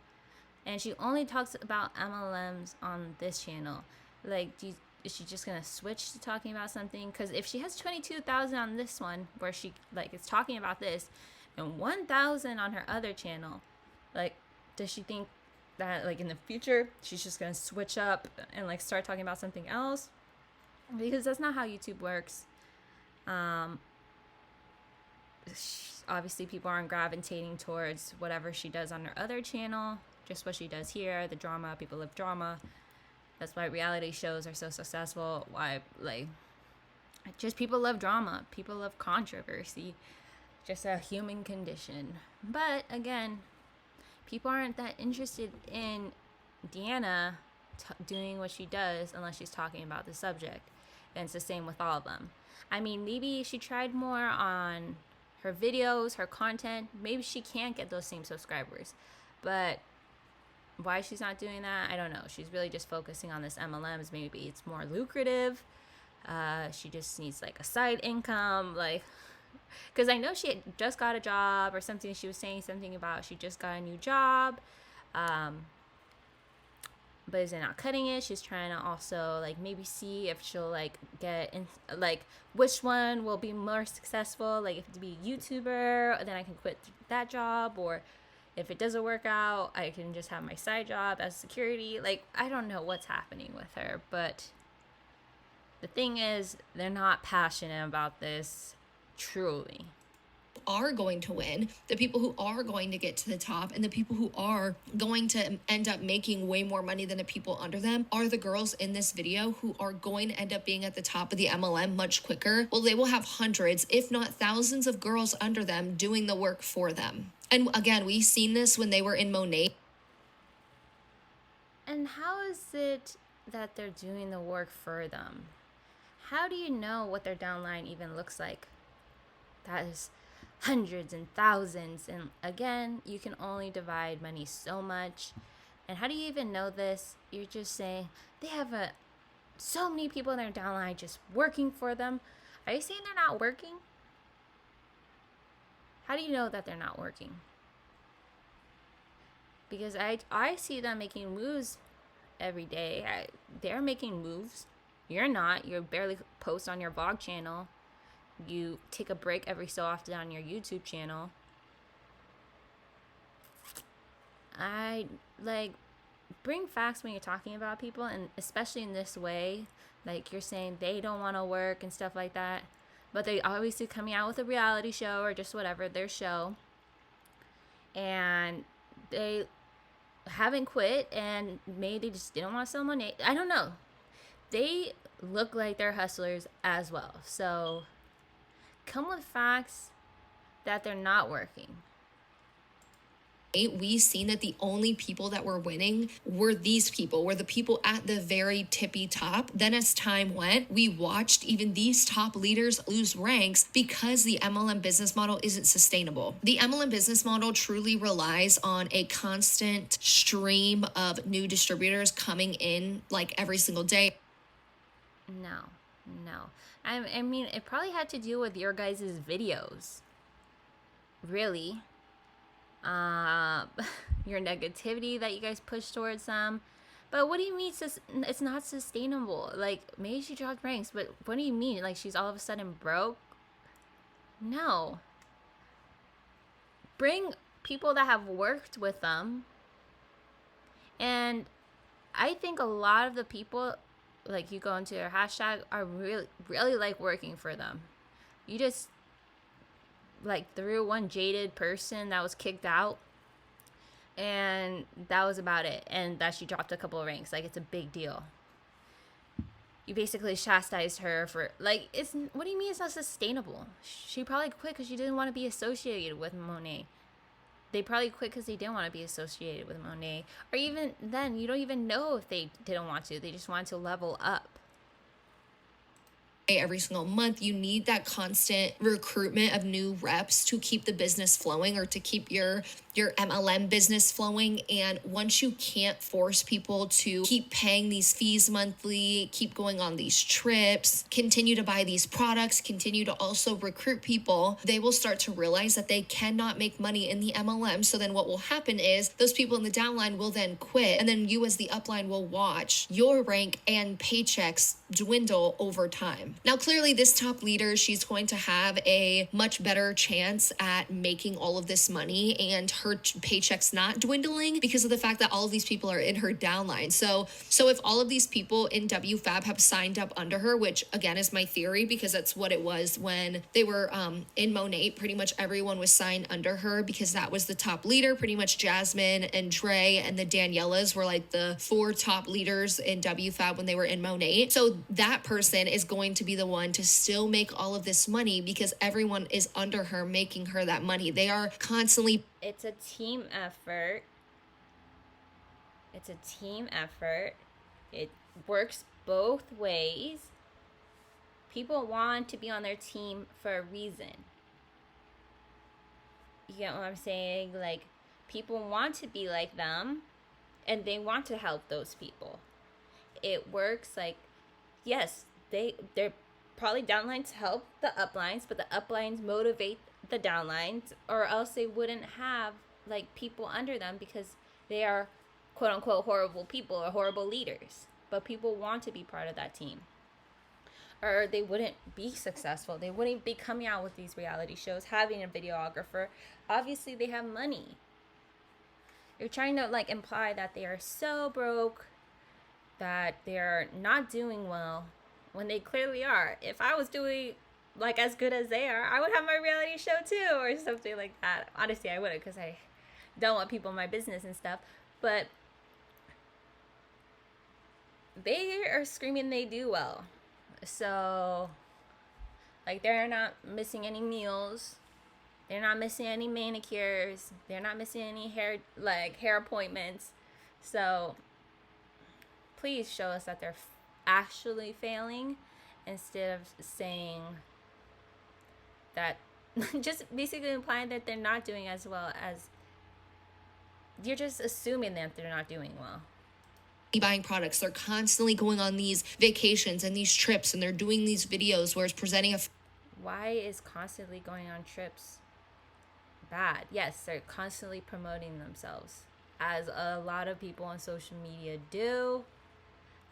and she only talks about MLMs on this channel. Like, is she just gonna switch to talking about something? Because if she has 22,000 on this one, where she like is talking about this, and 1,000 on her other channel, like, does she think that like in the future she's just gonna switch up and like start talking about something else? Because that's not how YouTube works. Obviously people aren't gravitating towards whatever she does on her other channel, just what she does here, the drama. People love drama. That's why reality shows are so successful. Why, like, just people love drama. People love controversy. Just a human condition. But again, people aren't that interested in Deanna doing what she does unless she's talking about the subject. And it's the same with all of them. I mean, maybe she tried more on her videos, her content. Maybe she can't get those same subscribers. But why she's not doing that, I don't know. She's really just focusing on this MLMs. Maybe it's more lucrative. She just needs like a side income, like, because I know she had just got a job or something. She was saying something about she just got a new job, but is it not cutting it? She's trying to also like maybe see if she'll like get in, like which one will be more successful. Like if to be a YouTuber, then I can quit that job, or if it doesn't work out, I can just have my side job as security. Like I don't know what's happening with her, but the thing is, they're not passionate about this truly. Are going to win, the people who are going to get to the top, and the people who are going to end up making way more money than the people under them are the girls in this video who are going to end up being at the top of the MLM much quicker. Well, they will have hundreds, if not thousands of girls under them doing the work for them. And again, we've seen this when they were in Monet. And how is it that they're doing the work for them? How do you know what their downline even looks like? That is hundreds and thousands, and again, you can only divide money so much. And how do you even know this? You're just saying they have so many people in their downline just working for them. Are you saying they're not working? How do you know that they're not working? Because I see them making moves every day. They're making moves. You're not. You barely post on your vlog channel. You take a break every so often on your YouTube channel. I like bring facts when you're talking about people, and especially in this way, like you're saying they don't want to work and stuff like that, but they obviously coming out with a reality show or just whatever, their show, and they haven't quit, and maybe they just didn't want to sell money. I don't know. They look like they're hustlers as well, so come with facts that they're not working. We've seen that the only people that were winning were these people, were the people at the very tippy top. Then as time went, we watched even these top leaders lose ranks because the MLM business model isn't sustainable. The MLM business model truly relies on a constant stream of new distributors coming in like every single day. No. I mean, it probably had to do with your guys' videos. Really. Your negativity that you guys push towards them. But what do you mean it's not sustainable? Like, maybe she dropped ranks, but what do you mean? Like, she's all of a sudden broke? No. Bring people that have worked with them. And I think a lot of the people, like, you go into their hashtag, are really like working for them. You just like threw one jaded person that was kicked out, and that was about it, and that she dropped a couple of ranks. Like, it's a big deal. You basically chastised her for, like, it's, what do you mean it's not sustainable? She probably quit because she didn't want to be associated with Monet. They probably quit because they didn't want to be associated with Monet. Or even then, you don't even know if they didn't want to. They just wanted to level up. Every single month, you need that constant recruitment of new reps to keep the business flowing, or to keep your MLM business flowing. And once you can't force people to keep paying these fees monthly, keep going on these trips, continue to buy these products, continue to also recruit people, they will start to realize that they cannot make money in the MLM. So then what will happen is those people in the downline will then quit, and then you as the upline will watch your rank and paychecks dwindle over time. Now, clearly this top leader, she's going to have a much better chance at making all of this money and her paychecks not dwindling because of the fact that all of these people are in her downline. So if all of these people in WFAB have signed up under her, which again is my theory because that's what it was when they were in Monet, pretty much everyone was signed under her because that was the top leader. Pretty much Jasmine and Dre and the Daniellas were like the 4 top leaders in WFAB when they were in Monet. So that person is going to be the one to still make all of this money because everyone is under her making her that money. They are constantly... It's a team effort. It works both ways. People want to be on their team for a reason. You get what I'm saying? Like, people want to be like them. and they want to help those people. It works like, yes, they're probably downlines help the uplines, but the uplines motivate the downlines, or else they wouldn't have like people under them, because they are quote unquote horrible people or horrible leaders. But people want to be part of that team, or they wouldn't be successful. They wouldn't be coming out with these reality shows, having a videographer. Obviously, they have money. You're trying to like imply that they are so broke, that they're not doing well, when they clearly are. If I was doing like as good as they are, I would have my reality show too, or something like that. Honestly, I wouldn't, because I don't want people in my business and stuff. But they are screaming they do well. So, like, they're not missing any meals. They're not missing any manicures. They're not missing any hair appointments. So, please show us that they're actually failing, instead of saying that, just basically implying that they're not doing as well as, you're just assuming that they're not doing well. Buying products, they're constantly going on these vacations and these trips, and they're doing these videos where it's presenting Why is constantly going on trips bad? Yes, they're constantly promoting themselves, as a lot of people on social media do.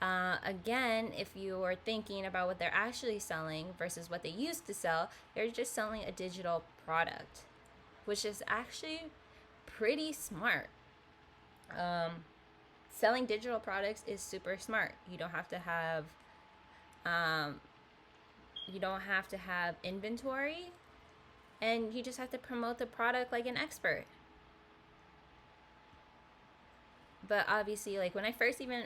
Again, if you are thinking about what they're actually selling versus what they used to sell, they're just selling a digital product, which is actually pretty smart. Selling digital products is super smart. You don't have to have inventory, and you just have to promote the product like an expert. But obviously, like when I first even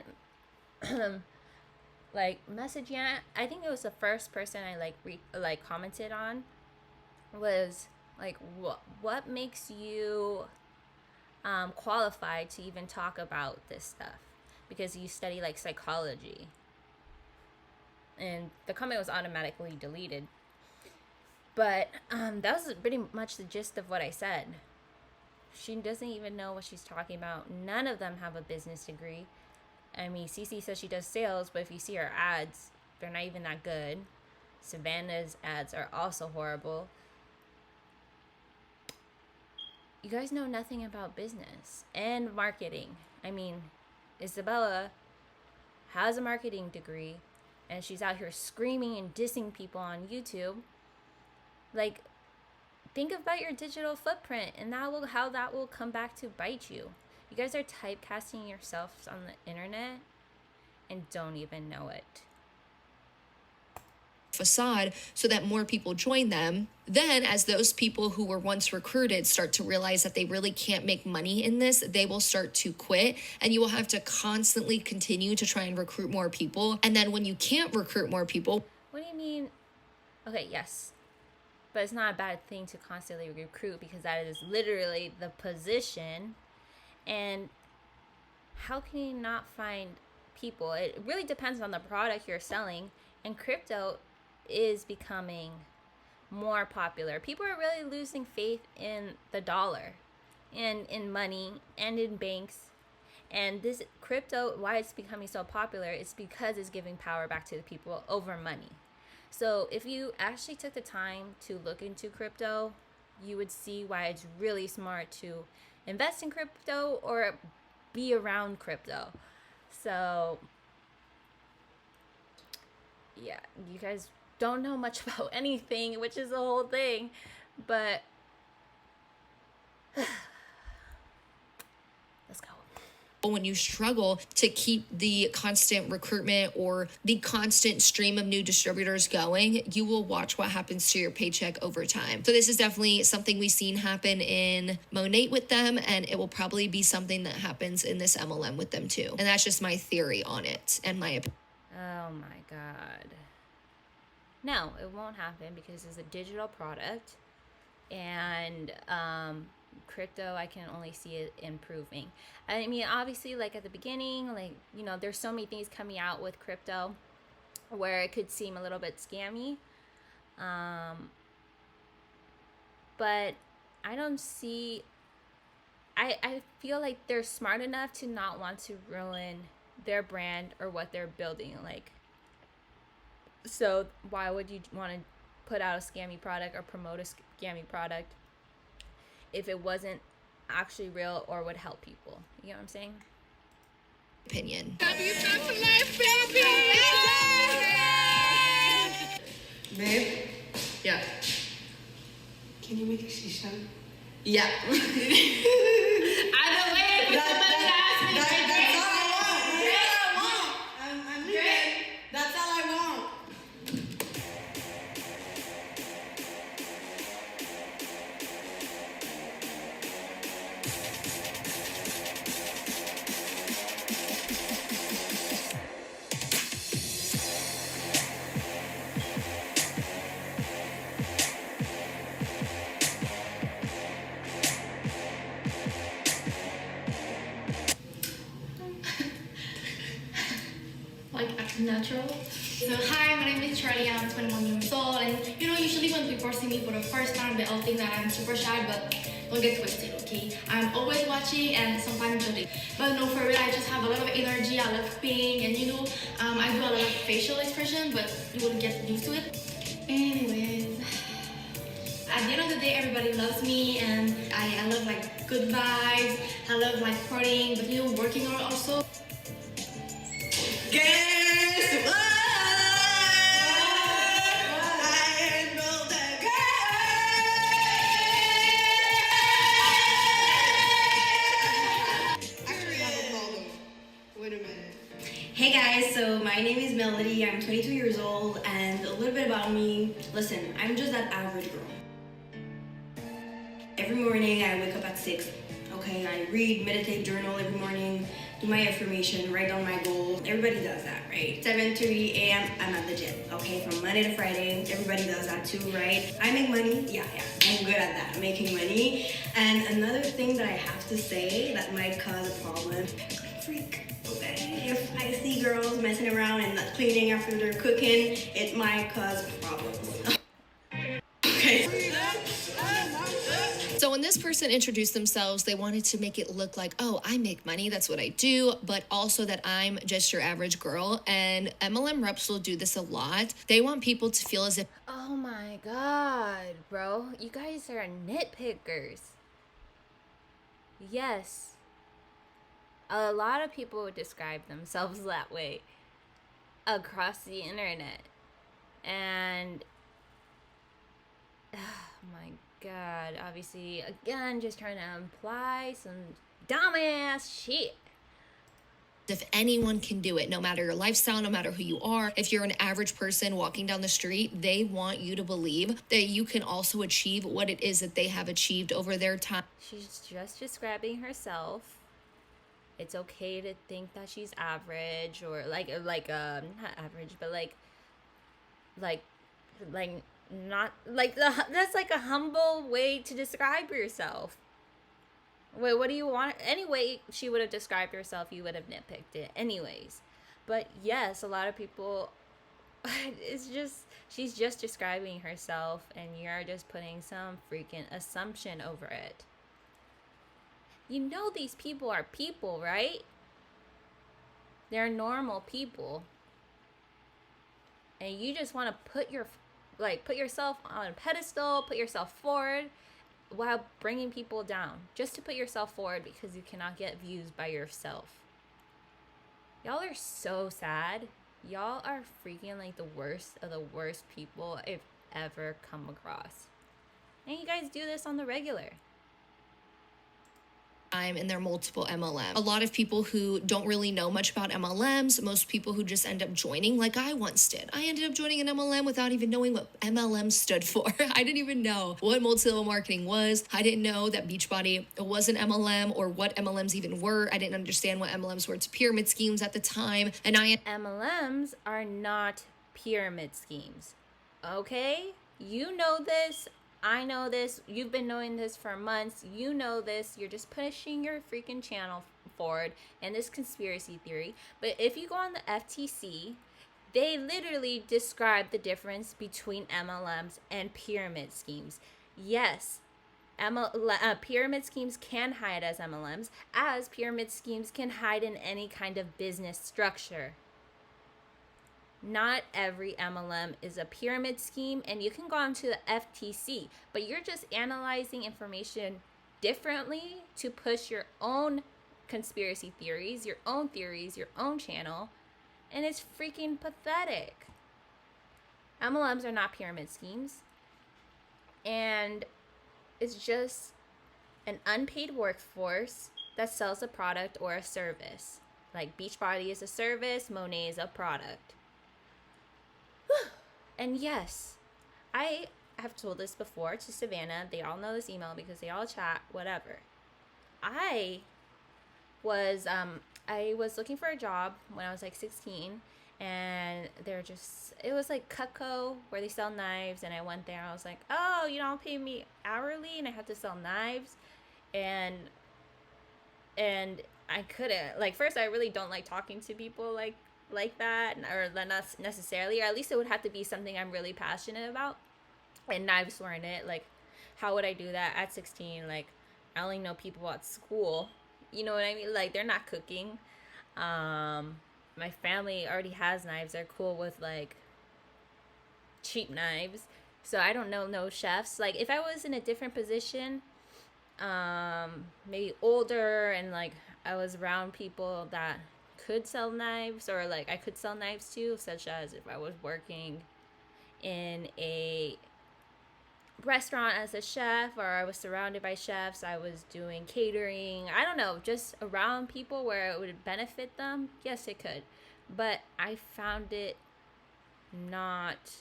like messaging, I think it was the first person I commented on, was like, what makes you qualified to even talk about this stuff, because you study like psychology. And the comment was automatically deleted. But that was pretty much the gist of what I said. She doesn't even know what she's talking about. None of them have a business degree. I mean, Cece says she does sales, but if you see her ads, they're not even that good. Savannah's ads are also horrible. You guys know nothing about business and marketing. I mean, Isabella has a marketing degree, and she's out here screaming and dissing people on YouTube. Like, think about your digital footprint, and how that will come back to bite you. You guys are typecasting yourselves on the internet and don't even know it. Facade so that more people join them. Then as those people who were once recruited start to realize that they really can't make money in this, they will start to quit, and you will have to constantly continue to try and recruit more people. And then when you can't recruit more people... What do you mean? Okay, yes. But it's not a bad thing to constantly recruit, because that is literally the position. And how can you not find people? It really depends on the product you're selling. And crypto is becoming more popular. People are really losing faith in the dollar and in money and in banks. And this crypto, why it's becoming so popular, is because it's giving power back to the people over money. So if you actually took the time to look into crypto, you would see why it's really smart to invest in crypto or be around crypto. So yeah, you guys don't know much about anything, which is the whole thing. But let's go. When you struggle to keep the constant recruitment or the constant stream of new distributors going, you will watch what happens to your paycheck over time. So this is definitely something we've seen happen in Monate with them, and it will probably be something that happens in this MLM with them too. And that's just my theory on it and my opinion. Oh my God. No, it won't happen, because it's a digital product, and crypto, I can only see it improving. I mean, obviously, like at the beginning, like, you know, there's so many things coming out with crypto where it could seem a little bit scammy. But I don't see I feel like they're smart enough to not want to ruin their brand or what they're building. Like, so why would you want to put out a scammy product or promote a scammy product if it wasn't actually real or would help people? You know what I'm saying? Opinion. Babe, Yeah. can you make a shisha? Yeah. I've been waiting for somebody to ask me. That's all I want. I'm leaving. That's all I want. Like acting natural. So hi, my name is Charlie. I'm 21 years old, and usually when people see me for the first time, they all think that I'm super shy, but don't get twisted, okay? I'm always watching and sometimes judging. But no, for real, I just have a lot of energy. I love being, and I do a lot of facial expression, but you wouldn't get used to it. Anyways, at the end of the day, everybody loves me, and I love like good vibes. I love like partying, but working out also. Guess what? I handled that girl. Actually, I have a problem. Wait a minute. Hey guys, so my name is Melody. I'm 22 years old, and a little bit about me. Listen, I'm just that average girl. Every morning I wake up at 6. Okay, I read, meditate, journal every morning, do my affirmation, write down my goals. Everybody does that, right? 7:30 a.m. I'm at the gym. Okay, from Monday to Friday, everybody does that too, right? I make money. Yeah, I'm good at that, making money. And another thing that I have to say that might cause a problem, freak. Okay, if I see girls messing around and not cleaning after they're cooking, it might cause problems. Okay. So when this person introduced themselves, they wanted to make it look like, oh, I make money, that's what I do, but also that I'm just your average girl. And MLM reps will do this a lot. They want people to feel as if, Oh my god, bro. You guys are nitpickers. Yes. A lot of people would describe themselves that way across the internet. And oh my god, obviously, again, just trying to imply some dumbass shit. if anyone can do it, no matter your lifestyle, no matter who you are. If you're an average person walking down the street, they want you to believe that you can also achieve what it is that they have achieved over their time. She's just describing herself. It's okay to think that she's average or not average, but not like that's like a humble way to describe yourself. Wait, what do you want? Anyway, she would have described herself, you would have nitpicked it anyways. But yes, a lot of people, it's just, she's just describing herself and you're just putting some freaking assumption over it. You know these people are people, right? They're normal people. And you just want to put yourself on a pedestal, put yourself forward while bringing people down, just to put yourself forward because you cannot get views by yourself. Y'all are so sad. Y'all are freaking like the worst of the worst people I've ever come across. And you guys do this on the regular. And there are multiple MLMs. A lot of people who don't really know much about MLMs, most people who just end up joining, like I once did. I ended up joining an MLM without even knowing what MLM stood for. I didn't even know what multi-level marketing was. I didn't know that Beachbody was an MLM or what MLMs even were. I didn't understand what MLMs were. It's pyramid schemes at the time. And MLMs are not pyramid schemes. Okay? You know this. I know this. You've been knowing this for months. You know this. You're just pushing your freaking channel forward and this conspiracy theory. But if you go on the FTC, they literally describe the difference between MLMs and pyramid schemes. Yes, pyramid schemes can hide as MLMs, as pyramid schemes can hide in any kind of business structure. Not every MLM is a pyramid scheme, and you can go on to the FTC, but you're just analyzing information differently to push your own conspiracy theories, your own channel, and it's freaking pathetic. MLMs are not pyramid schemes, and it's just an unpaid workforce that sells a product or a service. Like Beachbody is a service, Monet is a product. And yes, I have told this before to Savannah. They all know this email because they all chat, whatever. I was looking for a job when I was like 16, and it was like Cutco where they sell knives, and I went there and I was like, oh, you don't pay me hourly and I have to sell knives, and I couldn't, like, first, I really don't like talking to people like that, or not necessarily, or at least it would have to be something I'm really passionate about, and knives weren't it. Like, how would I do that at 16? Like, I only know people at school, you know what I mean? Like, they're not cooking. My family already has knives. They're cool with like cheap knives, so I don't know no chefs. Like, if I was in a different position, maybe older, and like I was around people that could sell knives, or like I could sell knives too, such as if I was working in a restaurant as a chef, or I was surrounded by chefs, I was doing catering, I don't know, just around people where it would benefit them, yes, it could. But I found it not,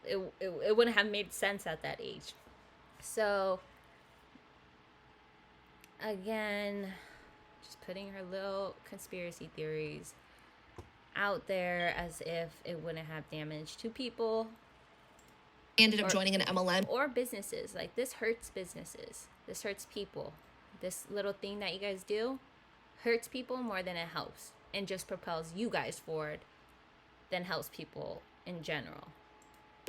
it wouldn't have made sense at that age. So again, just putting her little conspiracy theories out there as if it wouldn't have damage to people. Ended up joining an MLM. Or businesses. Like, this hurts businesses. This hurts people. This little thing that you guys do hurts people more than it helps, and just propels you guys forward than helps people in general.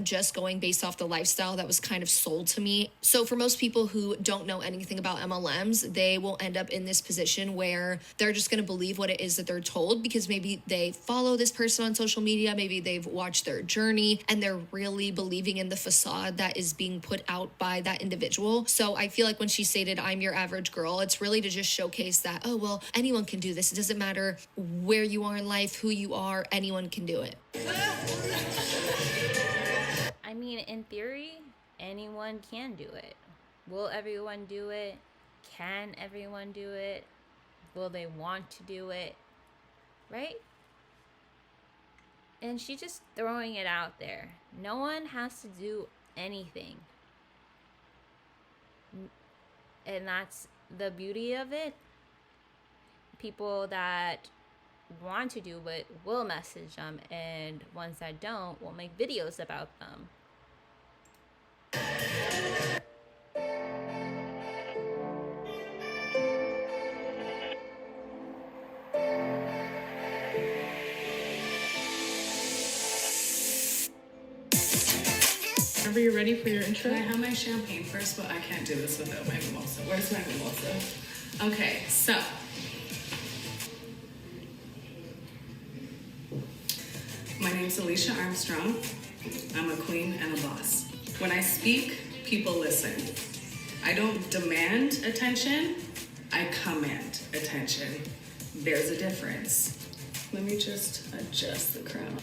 Just going based off the lifestyle that was kind of sold to me. So for most people who don't know anything about MLMs, they will end up in this position where they're just going to believe what it is that they're told, because maybe they follow this person on social media, maybe they've watched their journey, and they're really believing in the facade that is being put out by that individual. So I feel like when she stated, I'm your average girl, it's really to just showcase that, oh, well, anyone can do this. It doesn't matter where you are in life, who you are, anyone can do it. I mean, in theory, anyone can do it. Will everyone do it? Can everyone do it? Will they want to do it? Right? And she's just throwing it out there. No one has to do anything. And that's the beauty of it. People that want to do it will message them, and ones that don't will make videos about them. Whenever you're ready for your intro. Can I have my champagne first? But I can't do this without my mimosa. Where's my mimosa? Okay, so my name's Alicia Armstrong. I'm a queen and a boss. When I speak, people listen. I don't demand attention, I command attention. There's a difference. Let me just adjust the crown.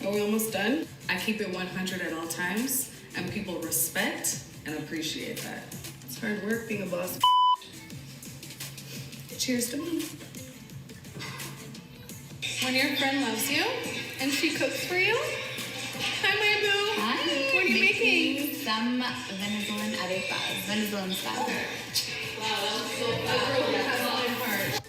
Are we almost done? I keep it 100 at all times, and people respect and appreciate that. It's hard work being a boss. Cheers to me. When your friend loves you and she cooks for you. Hi, my boo. Hi. What are you making? Some Venezuelan arepas, Venezuelan style. Okay. Wow, that was so fun.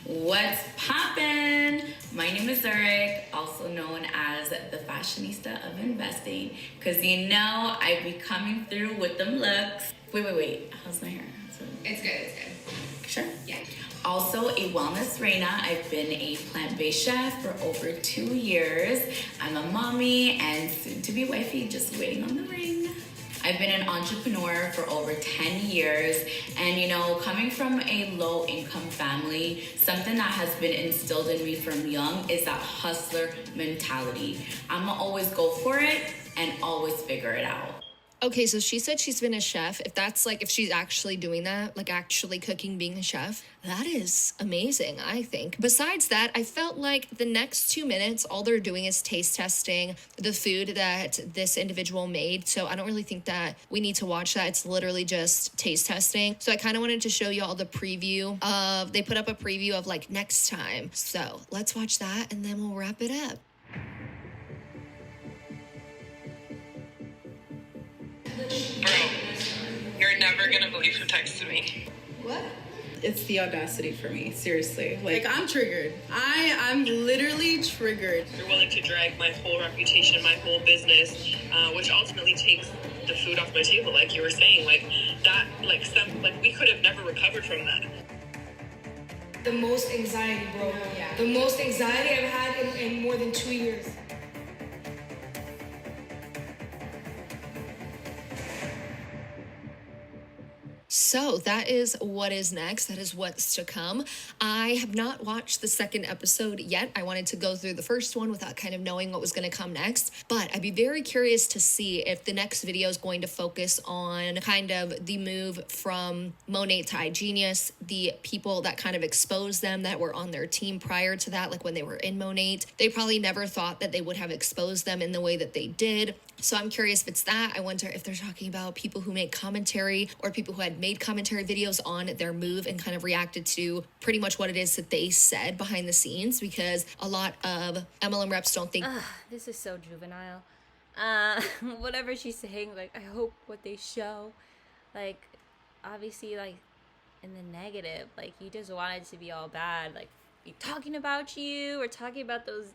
What's poppin'? My name is Zurich, also known as the fashionista of investing, because you know I be coming through with them looks. Wait. How's my hair? It's good. Sure? Yeah. Also a wellness reina. I've been a plant-based chef for over 2 years. I'm a mommy and soon to be wifey, just waiting on the ring. I've been an entrepreneur for over 10 years, and you know, coming from a low income family, something that has been instilled in me from young is that hustler mentality. I'ma always go for it and always figure it out. Okay, so she said she's been a chef. If that's like, if she's actually doing that, like actually cooking, being a chef, that is amazing, I think. Besides that, I felt like the next 2 minutes, all they're doing is taste testing the food that this individual made. So I don't really think that we need to watch that. It's literally just taste testing. So I kind of wanted to show you all the preview of, they put up a preview of like next time. So let's watch that and then we'll wrap it up. Bro, you're never gonna believe who texted me. What? It's the audacity for me, seriously. Like I'm triggered. I'm literally triggered. You're willing to drag my whole reputation, my whole business, which ultimately takes the food off my table, like you were saying. Like that, we could have never recovered from that. The most anxiety, bro. Yeah. The most anxiety I've had in more than 2 years. So that is what is next. That is what's to come. I have not watched the second episode yet. I wanted to go through the first one without kind of knowing what was going to come next. But I'd be very curious to see if the next video is going to focus on kind of the move from Monat to iGenius, the people that kind of exposed them that were on their team prior to that, like when they were in Monat. They probably never thought that they would have exposed them in the way that they did. So I'm curious if it's that. I wonder if they're talking about people who make commentary or people who had made commentary videos on their move and kind of reacted to pretty much what it is that they said behind the scenes, because a lot of MLM reps don't think... This is so juvenile. Whatever she's saying, like, I hope what they show, like, obviously, like, in the negative, like, you just want it to be all bad, like, be talking about you or talking about those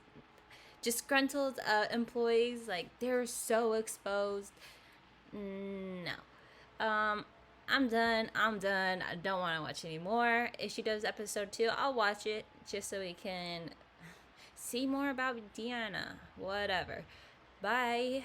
disgruntled employees, like they're so exposed. No. I'm done. I don't want to watch anymore. If she does episode 2, I'll watch it just so we can see more about Deanna. Whatever. Bye.